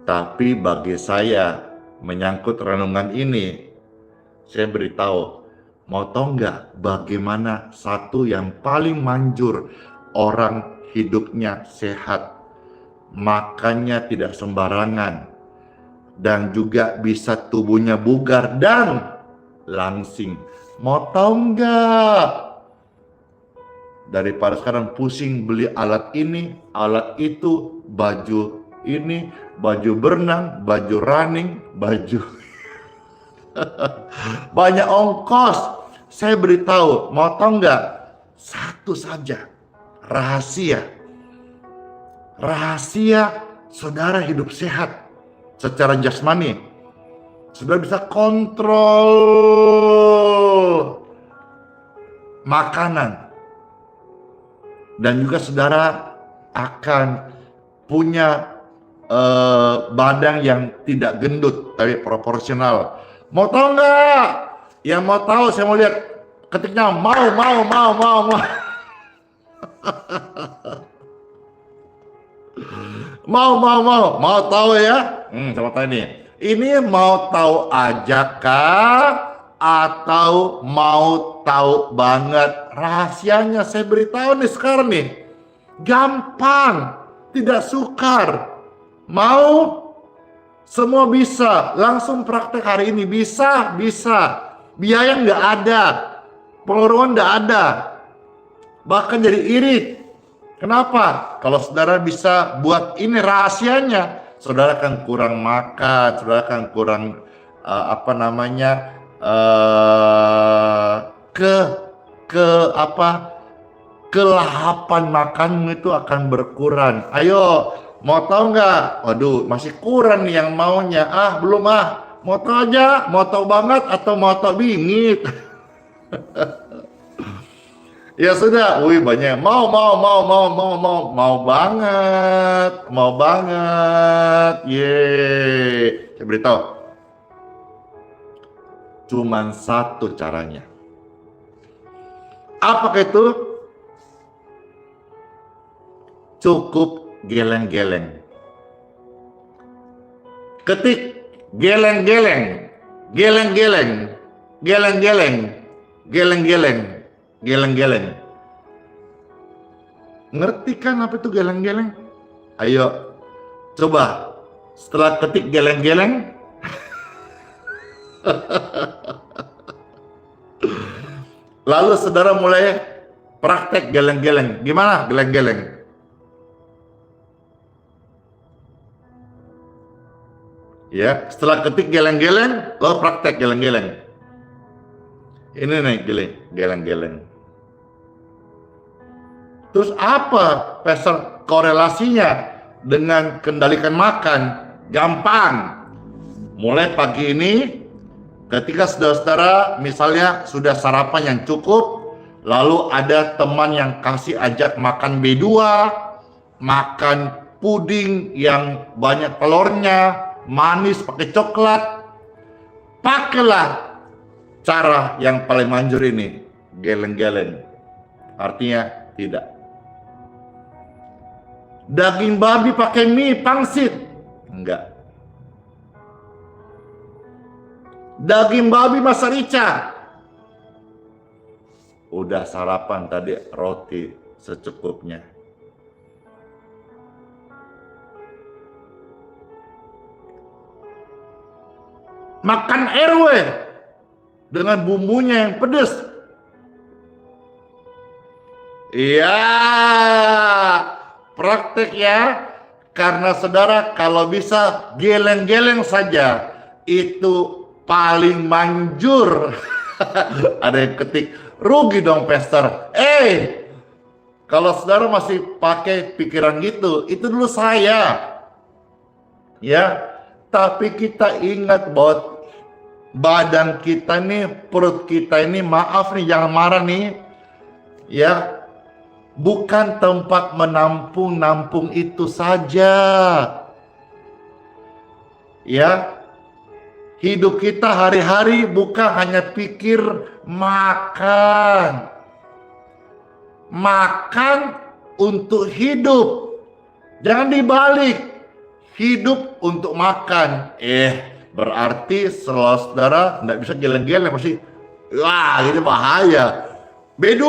Tapi bagi saya, menyangkut renungan ini, saya beritahu, mau tahu nggak bagaimana satu yang paling manjur orang hidupnya sehat, makannya tidak sembarangan, dan juga bisa tubuhnya bugar dan langsing. Mau tahu nggak? Daripada sekarang pusing beli alat ini, alat itu, baju ini, baju berenang, baju running, baju banyak ongkos. Saya beritahu, mau tahu nggak? Satu saja rahasia saudara hidup sehat secara jasmani. Saudara bisa kontrol makanan, dan juga saudara akan punya badan yang tidak gendut tapi proporsional. Mau tahu nggak? Yang mau tahu, saya mau lihat ketiknya mau. Mau tahu ya? Sama tahu nih. Ini mau tahu aja kah? Atau mau tahu banget? Rahasianya saya beritahu nih sekarang nih. Gampang, tidak sukar. Mau? Semua bisa. Langsung praktek hari ini. Bisa. Biaya nggak ada. Pengeluaran nggak ada. Bahkan jadi irit. Kenapa? Kalau saudara bisa buat ini rahasianya, saudara kan kurang makan, saudara kan kurang kelahapan makanmu itu akan berkurang. Ayo, mau tahu nggak? Waduh, masih kurang nih yang maunya. Belum. Mau tahu aja, mau tahu banget atau mau tahu bingit? Ya sudah, banyak. Mau banget. Saya beritahu. Cuman satu caranya. Apakah itu? Cukup geleng-geleng. Ketik geleng-geleng. Ngerti kan apa itu geleng-geleng? Ayo, coba setelah ketik geleng-geleng, lalu saudara mulai praktek geleng-geleng. Gimana geleng-geleng? Ya, setelah ketik geleng-geleng, lalu praktek geleng-geleng. Ini nih geleng-geleng. Terus apa pasal korelasinya dengan kendalikan makan? Gampang. Mulai pagi ini, ketika saudara-saudara misalnya sudah sarapan yang cukup, lalu ada teman yang kasih ajak makan B2, makan puding yang banyak telurnya, manis pakai coklat, pakailah cara yang paling manjur ini, geleng-geleng. Artinya tidak. Daging babi pakai mie pangsit, enggak. Daging babi masak rica, udah sarapan tadi roti secukupnya. Makan RW dengan bumbunya yang pedas. Iya, praktek ya. Karena saudara kalau bisa geleng-geleng saja, itu paling manjur. Ada yang ketik, rugi dong pastor. Kalau saudara masih pakai pikiran gitu, itu dulu saya. Ya, tapi kita ingat bahwa badan kita nih, perut kita ini, maaf nih, jangan marah nih. Ya, bukan tempat menampung itu saja. Ya, hidup kita hari-hari bukan hanya pikir makan. Makan untuk hidup. Jangan dibalik. Hidup untuk makan. Berarti saudara nggak bisa geleng-geleng, pasti wah gitu bahaya. B2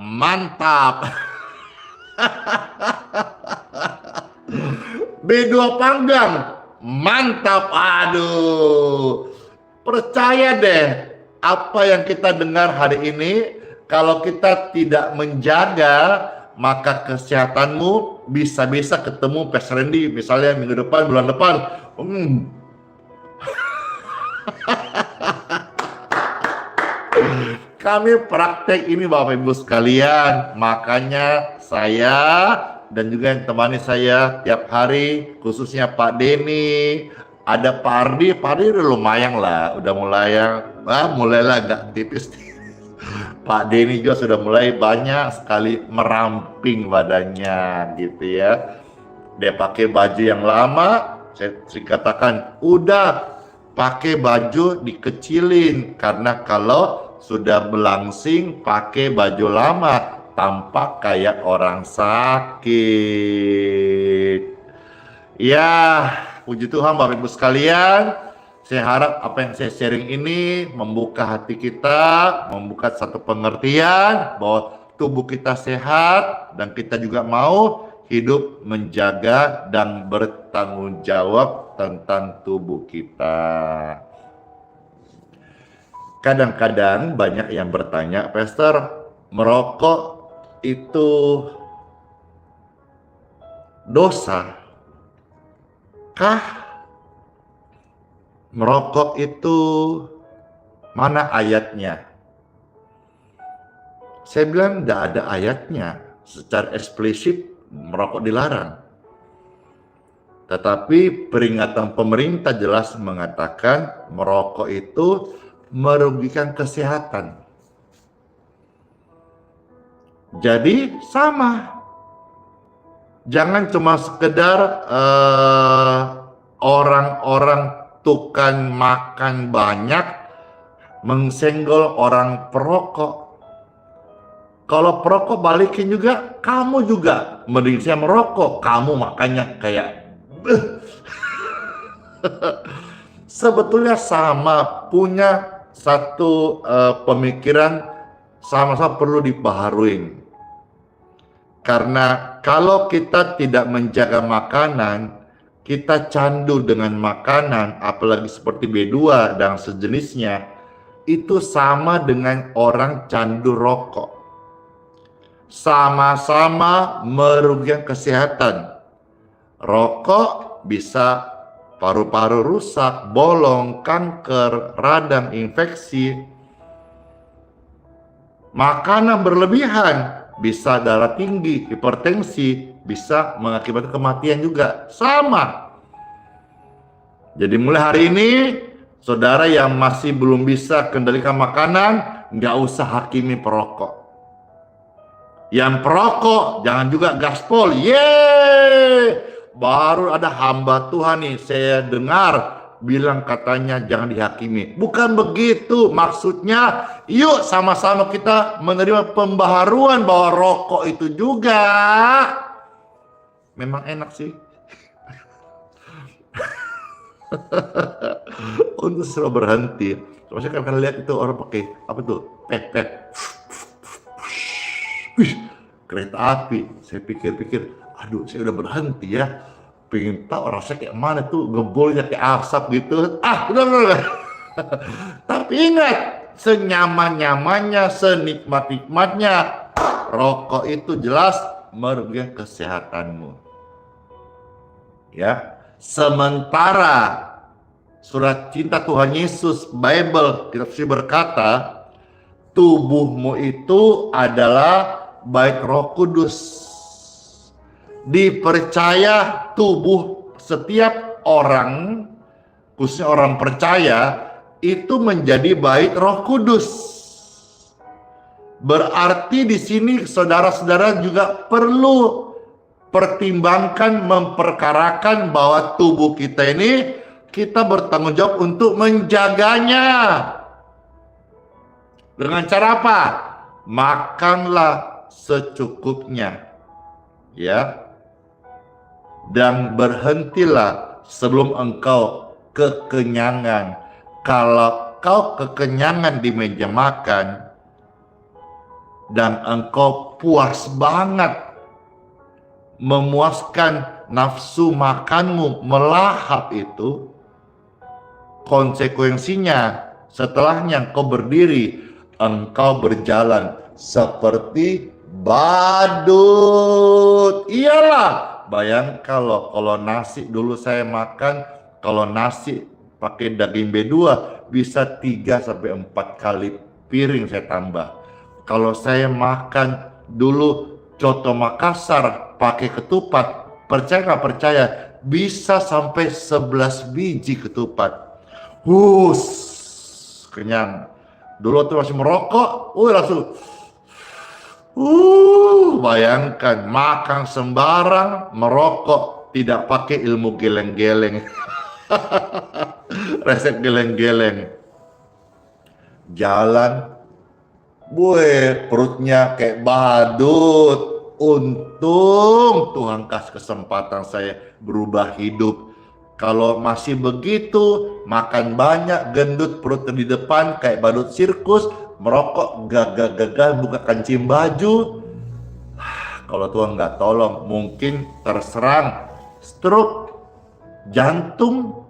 mantap. B2 panggang mantap. Aduh, percaya deh, apa yang kita dengar hari ini, kalau kita tidak menjaga, maka kesehatanmu bisa-bisa ketemu Pas Randy misalnya minggu depan, bulan depan. Kami praktek ini Bapak Ibu sekalian, makanya saya dan juga yang temani saya tiap hari, khususnya Pak Denny, ada Pak Ardi udah lumayan lah, udah mulailah agak tipis. Pak Denny juga sudah mulai banyak sekali meramping badannya gitu ya. Dia pakai baju yang lama, saya katakan udah pakai baju dikecilin, karena kalau sudah belangsing pakai baju lama tampak kayak orang sakit. Ya, puji Tuhan Bapak Ibu sekalian, saya harap apa yang saya sharing ini membuka hati kita, membuka satu pengertian bahwa tubuh kita sehat dan kita juga mau hidup menjaga dan bertanggung jawab tentang tubuh kita. Kadang-kadang banyak yang bertanya, Pastor, merokok itu dosa kah? Merokok itu mana ayatnya? Saya bilang tidak ada ayatnya secara eksplisit merokok dilarang. Tetapi peringatan pemerintah jelas mengatakan merokok itu merugikan kesehatan. Jadi sama. Jangan cuma sekedar orang-orang tukang makan banyak mengsenggol orang perokok. Kalau perokok balikin juga, kamu juga mending saya merokok, kamu makanya kayak sebetulnya sama, punya satu pemikiran, sama-sama perlu dibaharuin. Karena kalau kita tidak menjaga makanan, kita candu dengan makanan, apalagi seperti B2 dan sejenisnya, itu sama dengan orang candu rokok. Sama-sama merugikan kesehatan. Rokok bisa paru-paru rusak, bolong, kanker, radang, infeksi. Makanan berlebihan bisa darah tinggi, hipertensi, bisa mengakibatkan kematian juga. Sama. Jadi mulai hari ini, saudara yang masih belum bisa kendalikan makanan, nggak usah hakimi perokok. Yang perokok, jangan juga gaspol. Yeay! Baru ada hamba Tuhan nih, saya dengar bilang katanya jangan dihakimi. Bukan begitu maksudnya. Yuk sama-sama kita menerima pembaharuan bahwa rokok itu juga memang enak sih. Untuk selalu berhenti. Saya kan lihat itu orang pakai apa tuh? Pet. Wih, kereta api. Saya pikir-pikir, aduh saya udah berhenti ya. Pengen tahu rasanya kayak mana tuh, ngebolnya kayak asap gitu. Udah. Tapi ingat, senyaman-nyamannya, senikmat-nikmatnya, rokok itu jelas merugikan kesehatanmu. Ya, sementara surat cinta Tuhan Yesus, Bible, kita berkata, tubuhmu itu adalah bait Roh Kudus. Dipercaya tubuh setiap orang, khususnya orang percaya, itu menjadi bait Roh Kudus. Berarti di sini saudara-saudara juga perlu pertimbangkan, memperkarakan bahwa tubuh kita ini kita bertanggung jawab untuk menjaganya. Dengan cara apa? Makanlah secukupnya. Ya. Dan berhentilah sebelum engkau kekenyangan. Kalau kau kekenyangan di meja makan dan engkau puas banget memuaskan nafsu makanmu melahap itu, konsekuensinya setelahnya engkau berdiri, engkau berjalan seperti badut. Iyalah, bayang kalau nasi dulu saya makan, kalau nasi pakai daging B2 bisa 3-4 kali piring saya tambah. Kalau saya makan dulu coto Makassar pakai ketupat, percaya nggak percaya, bisa sampai 11 biji ketupat. Kenyang. Dulu tuh masih merokok, langsung bayangkan makan sembarang, merokok, tidak pakai ilmu geleng-geleng. Resep geleng-geleng. Jalan, perutnya kayak badut. Untung Tuhan kasih kesempatan saya berubah hidup. Kalau masih begitu, makan banyak, gendut, perut di depan kayak badut sirkus, merokok, gagah-gagah, buka kancing baju. Kalau Tuhan nggak tolong, mungkin terserang stroke, jantung,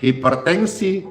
hipertensi,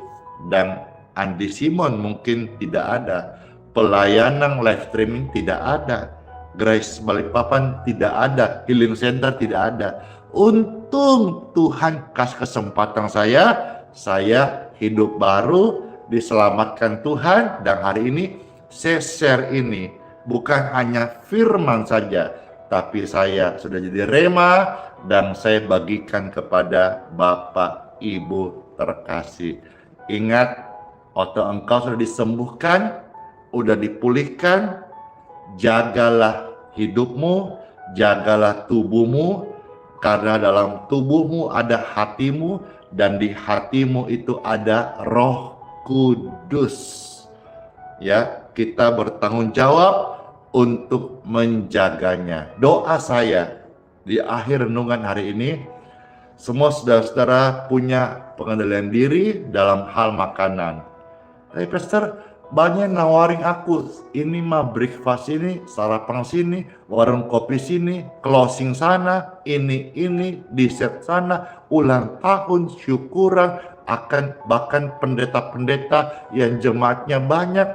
dan Andi Simon mungkin tidak ada. Pelayanan live streaming tidak ada. Grace Balikpapan tidak ada. Healing Center tidak ada. Untung Tuhan kasih kesempatan saya hidup baru, diselamatkan Tuhan, dan hari ini saya share ini. Bukan hanya firman saja, tapi saya sudah jadi rema dan saya bagikan kepada Bapak Ibu terkasih. Ingat, otot engkau sudah disembuhkan, sudah dipulihkan. Jagalah hidupmu, jagalah tubuhmu, karena dalam tubuhmu ada hatimu, dan di hatimu itu ada Roh Kudus. Ya, kita bertanggung jawab untuk menjaganya. Doa saya di akhir renungan hari ini, semua saudara-saudara punya pengendalian diri dalam hal makanan. Tapi Pastor, banyak nawarin aku, ini mah breakfast ini, sarapan sini, warung kopi sini, closing sana, ini, dessert sana, ulang tahun, syukuran, bahkan pendeta-pendeta yang jemaatnya banyak.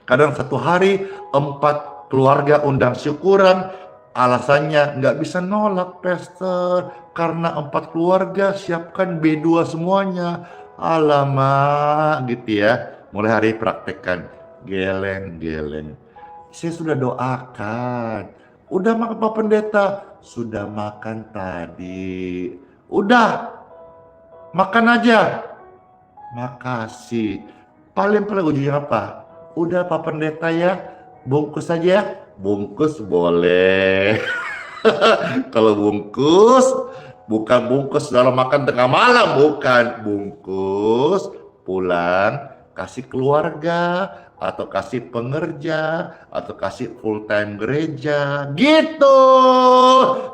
Kadang satu hari 4 keluarga undang syukuran, alasannya nggak bisa nolak Pastor, karena 4 keluarga siapkan B2 semuanya. Alamak gitu ya. Mulai hari praktekkan geleng-geleng. Saya sudah doakan. Udah makan Pak Pendeta? Sudah makan tadi. Udah, makan aja. Makasih. Paling ujungnya apa? Udah Pak Pendeta ya, bungkus aja. Bungkus boleh. Kalau bungkus, bukan bungkus dalam makan tengah malam, bukan. Bungkus, pulang, kasih keluarga, atau kasih pengerja, atau kasih full time gereja, gitu.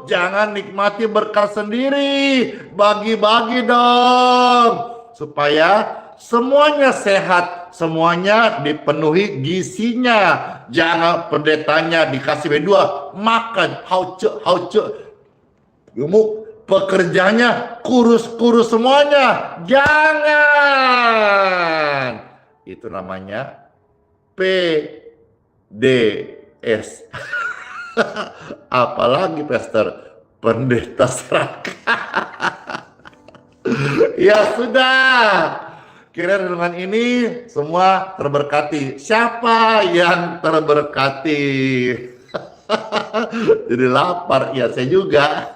Jangan nikmati berkat sendiri, bagi-bagi dong, supaya semuanya sehat, semuanya dipenuhi gizinya. Jangan pendetanya dikasih B2, makan, hauce, gemuk. Pekerjanya kurus-kurus semuanya. Jangan. Itu namanya PDS. Apalagi Pastor, pendeta serakah. Ya sudah. Kira renungan ini semua terberkati. Siapa yang terberkati? Jadi lapar. Ya saya juga.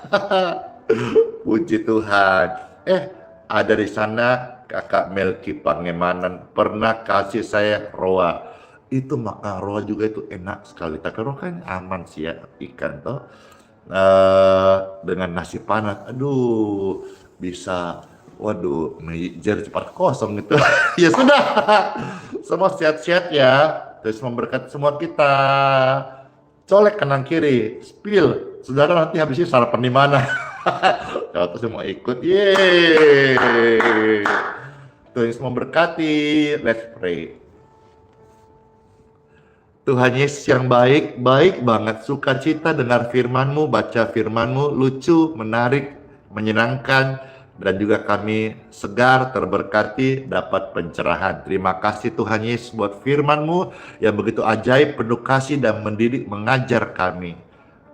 Puji Tuhan. Ada di sana Kakak Melki Pangemanan pernah kasih saya roa. Itu makan roa juga itu enak sekali. Tapi roa kan aman sih ya, ikan toh. Dengan nasi panas, aduh, bisa, waduh, mejer cepat kosong gitu. Ya sudah, semua sehat-sehat ya. Terus memberkati semua kita. Colek kanan kiri, spill. Saudara nanti habisnya sarapan di mana? Kalau semua ikut, yeay. Tuhan Yesus memberkati. Let's pray. Tuhan Yesus yang baik, baik banget, sukacita dengar firman-Mu, baca firman-Mu, lucu, menarik, menyenangkan, dan juga kami segar, terberkati, dapat pencerahan. Terima kasih Tuhan Yesus buat firman-Mu yang begitu ajaib, penuh kasih dan mendidik, mengajar kami.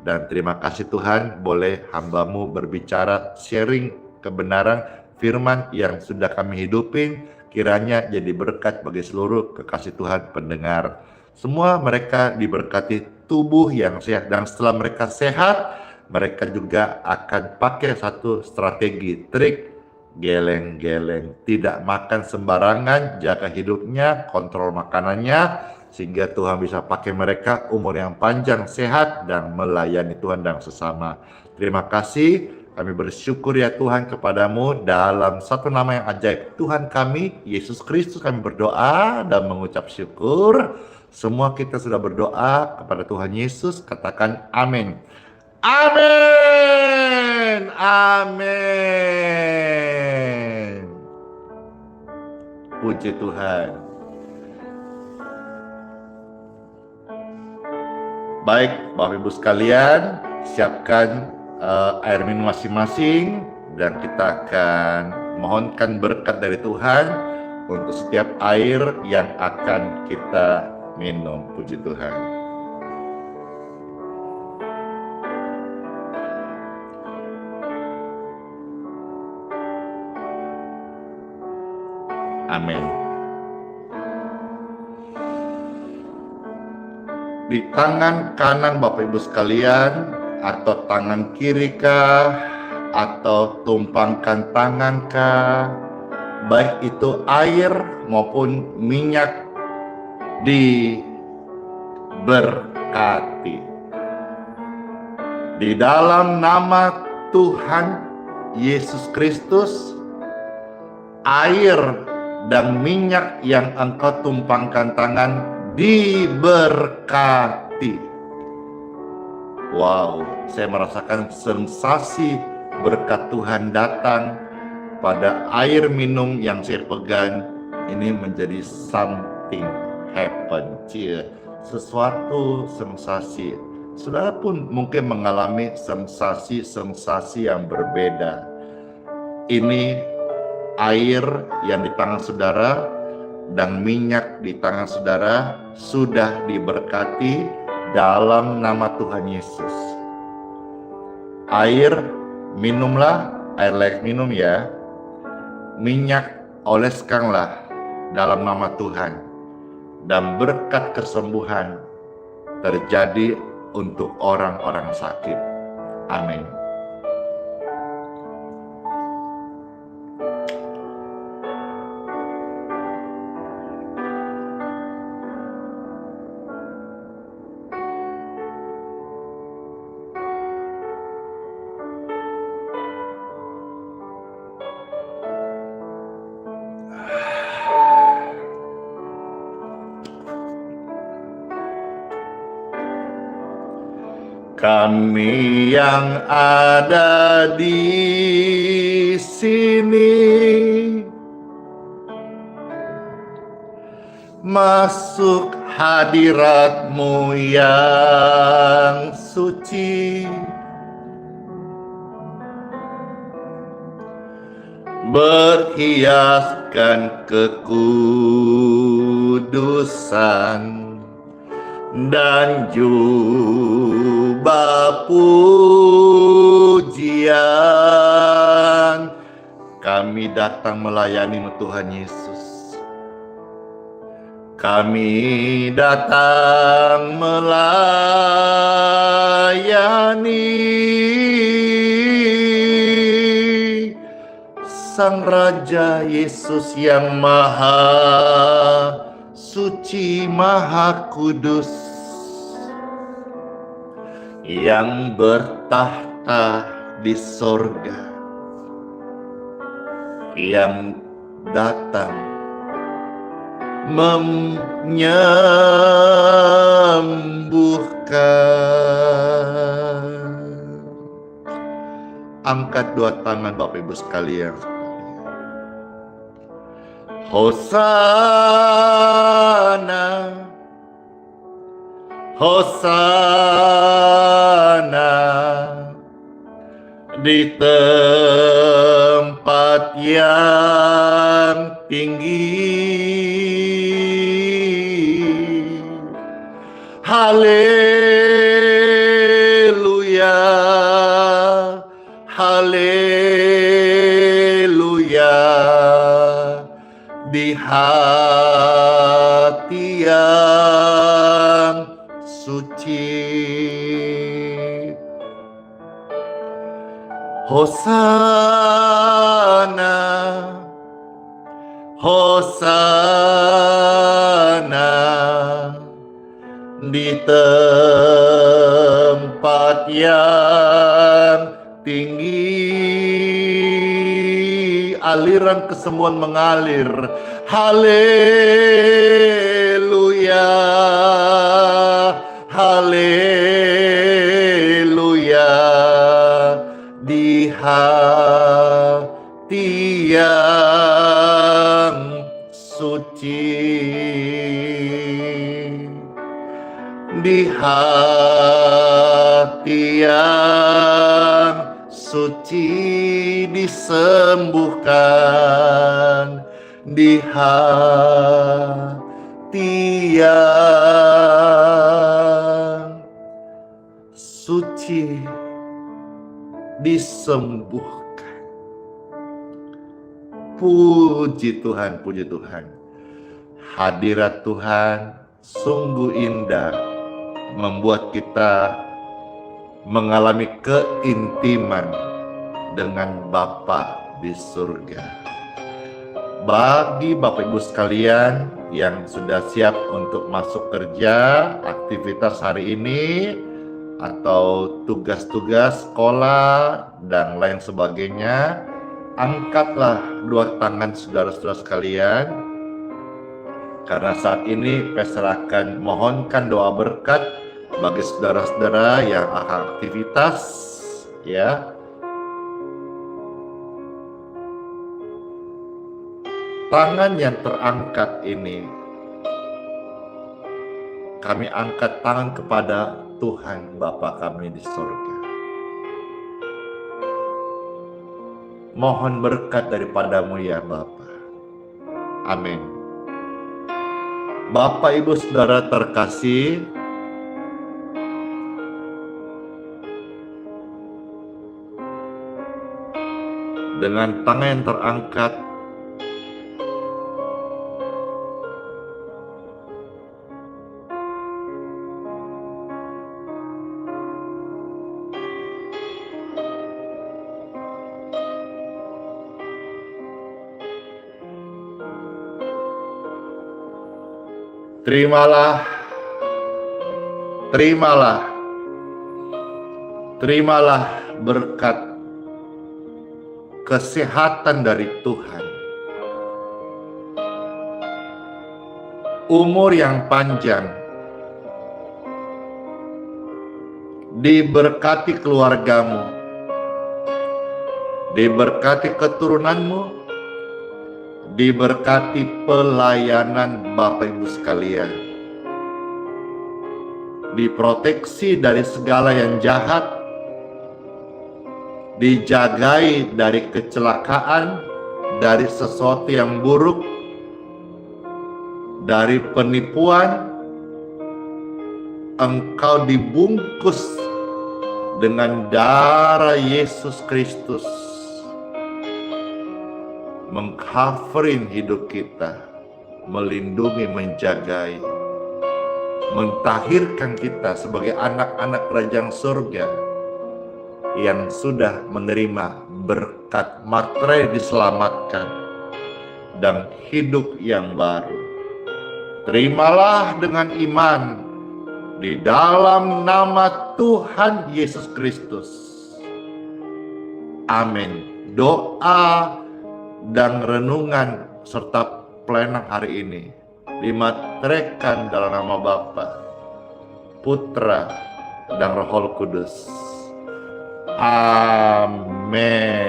Dan terima kasih Tuhan, boleh hamba-Mu berbicara, sharing kebenaran firman yang sudah kami hidupin, kiranya jadi berkat bagi seluruh kekasih Tuhan pendengar. Semua mereka diberkati tubuh yang sehat, dan setelah mereka sehat, mereka juga akan pakai satu strategi, trik, geleng-geleng, tidak makan sembarangan, jaga hidupnya, kontrol makanannya, sehingga Tuhan bisa pakai mereka umur yang panjang, sehat, dan melayani Tuhan dan sesama. Terima kasih, kami bersyukur ya Tuhan kepadamu dalam satu nama yang ajaib. Tuhan kami, Yesus Kristus, kami berdoa dan mengucap syukur. Semua kita sudah berdoa kepada Tuhan Yesus, katakan amin. Amin. Amin. Puji Tuhan. Baik, Bapak Ibu sekalian, siapkan air minum masing-masing, dan kita akan mohonkan berkat dari Tuhan untuk setiap air yang akan kita minum. Puji Tuhan. Amin. Di tangan kanan Bapak Ibu sekalian, atau tangan kiri kah, atau tumpangkan tangan kah, baik itu air maupun minyak, diberkati. Di dalam nama Tuhan Yesus Kristus, air dan minyak yang engkau tumpangkan tangan diberkati. Wow, saya merasakan sensasi berkat Tuhan datang pada air minum yang saya pegang. Ini menjadi something happen, sesuatu sensasi. Saudara pun mungkin mengalami sensasi-sensasi yang berbeda. Ini air yang di tangan saudara dan minyak di tangan saudara sudah diberkati dalam nama Tuhan Yesus. Air minumlah, air layak minum ya. Minyak oleskanlah dalam nama Tuhan. Dan berkat kesembuhan terjadi untuk orang-orang sakit. Amin. Kami yang ada di sini masuk hadirat-Mu yang suci, berhiaskan kekudusan dan jubah pujian. Kami datang melayani Tuhan Yesus. Kami datang melayani Sang Raja Yesus yang Maha Suci, Maha Kudus, yang bertahta di sorga, yang datang menyembuhkan. Angkat dua tangan Bapak Ibu sekalian. Hosana, Hosana di tempat yang tinggi. Haleluya, haleluya, di hati yang suci. Hosana, Hosana di tempat yang tinggi. Aliran kesembuhan mengalir. Haleluya, haleluya, di hati yang suci, di hati yang suci disembuhkan, di hati yang suci disembuhkan. Puji Tuhan, puji Tuhan. Hadirat Tuhan sungguh indah, membuat kita mengalami keintiman dengan Bapa di surga. Bagi Bapak Ibu sekalian yang sudah siap untuk masuk kerja, aktivitas hari ini, atau tugas-tugas sekolah dan lain sebagainya, angkatlah dua tangan saudara-saudara sekalian, karena saat ini Pastor akan mohonkan doa berkat bagi saudara-saudara yang akan aktivitas, ya. Tangan yang terangkat ini, kami angkat tangan kepada Tuhan Bapa kami di surga. Mohon berkat daripadamu ya Bapa. Amin. Bapak Ibu Saudara terkasih, dengan tangan yang terangkat, terimalah, terimalah, terimalah berkat kesehatan dari Tuhan, umur yang panjang, diberkati keluargamu, diberkati keturunanmu, diberkati pelayanan Bapak Ibu sekalian, diproteksi dari segala yang jahat, dijagai dari kecelakaan, dari sesuatu yang buruk, dari penipuan. Engkau dibungkus dengan darah Yesus Kristus, mengcoverin hidup kita, melindungi, menjagai, mentahirkan kita sebagai anak-anak kerajaan surga yang sudah menerima berkat materai diselamatkan dan hidup yang baru. Terimalah dengan iman di dalam nama Tuhan Yesus Kristus. Amin. Doa dan renungan serta pelayanan hari ini dimateraikan dalam nama Bapa, Putra, dan Roh Kudus. Amin. Amin.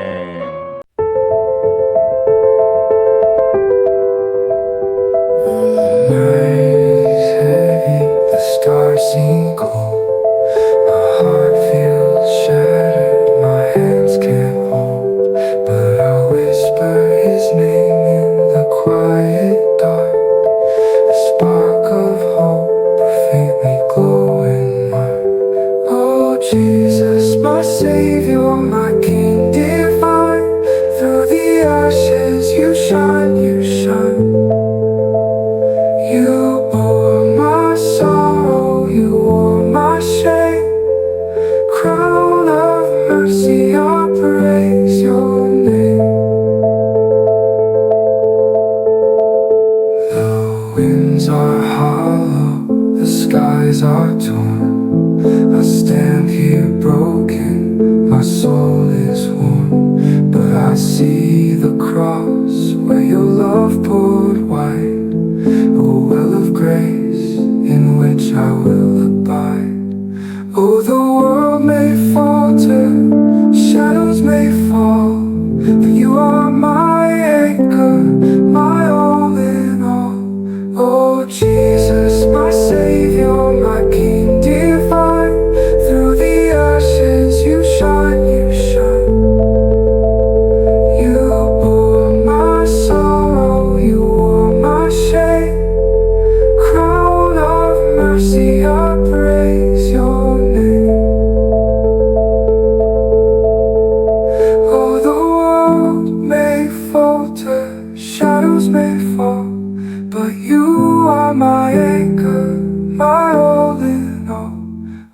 Night heavy, the stars seem cold. My heart feels shattered, my hands can't hold. But I whisper his name in the quiet dark. A spark of hope faintly glowing mark. Oh Jesus, my Savior, my King divine. Through the ashes you shine, you shine. You bore my sorrow, you wore my shame. Crown of mercy, I praise your name. The winds are hollow, the skies are torn. I stand here broken, my soul is worn. But I see the cross where your love poured wide. A well of grace in which I will abide. Oh, the world may falter, shadows may fall, but you are my anchor, my all in all. Oh, Jesus, my Savior, my King divine. Through the ashes you shine, you shine. You bore my sorrow, you wore my shame. Crown of mercy, I praise your name. Oh, the world may falter, shadows may fall, but you are my anchor, my all in all.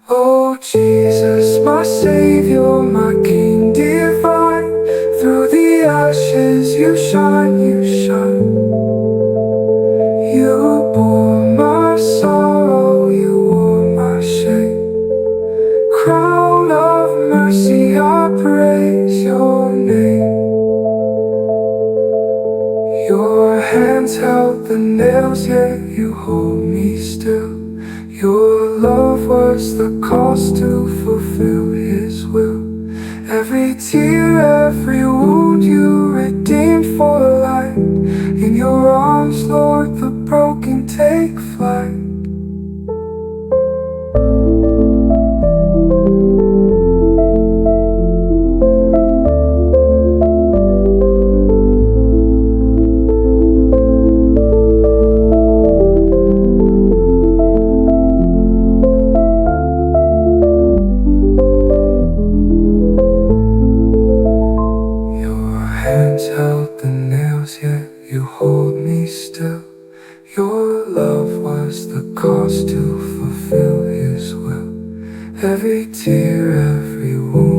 Oh, Jesus, my Savior, my King divine. Through the ashes you shine, you shine. You bore my sorrow, you wore my shame. Crown of mercy, I praise your name. Your hands held the nails, yet you hold me still. Your love was the cost to fulfill his will. Every tear, every wound you redeemed for life. In your arms, Lord, the broken take flight. Your hands held the nails, yet you hold me still. Your love was the cost to fulfill his will. Every tear, every wound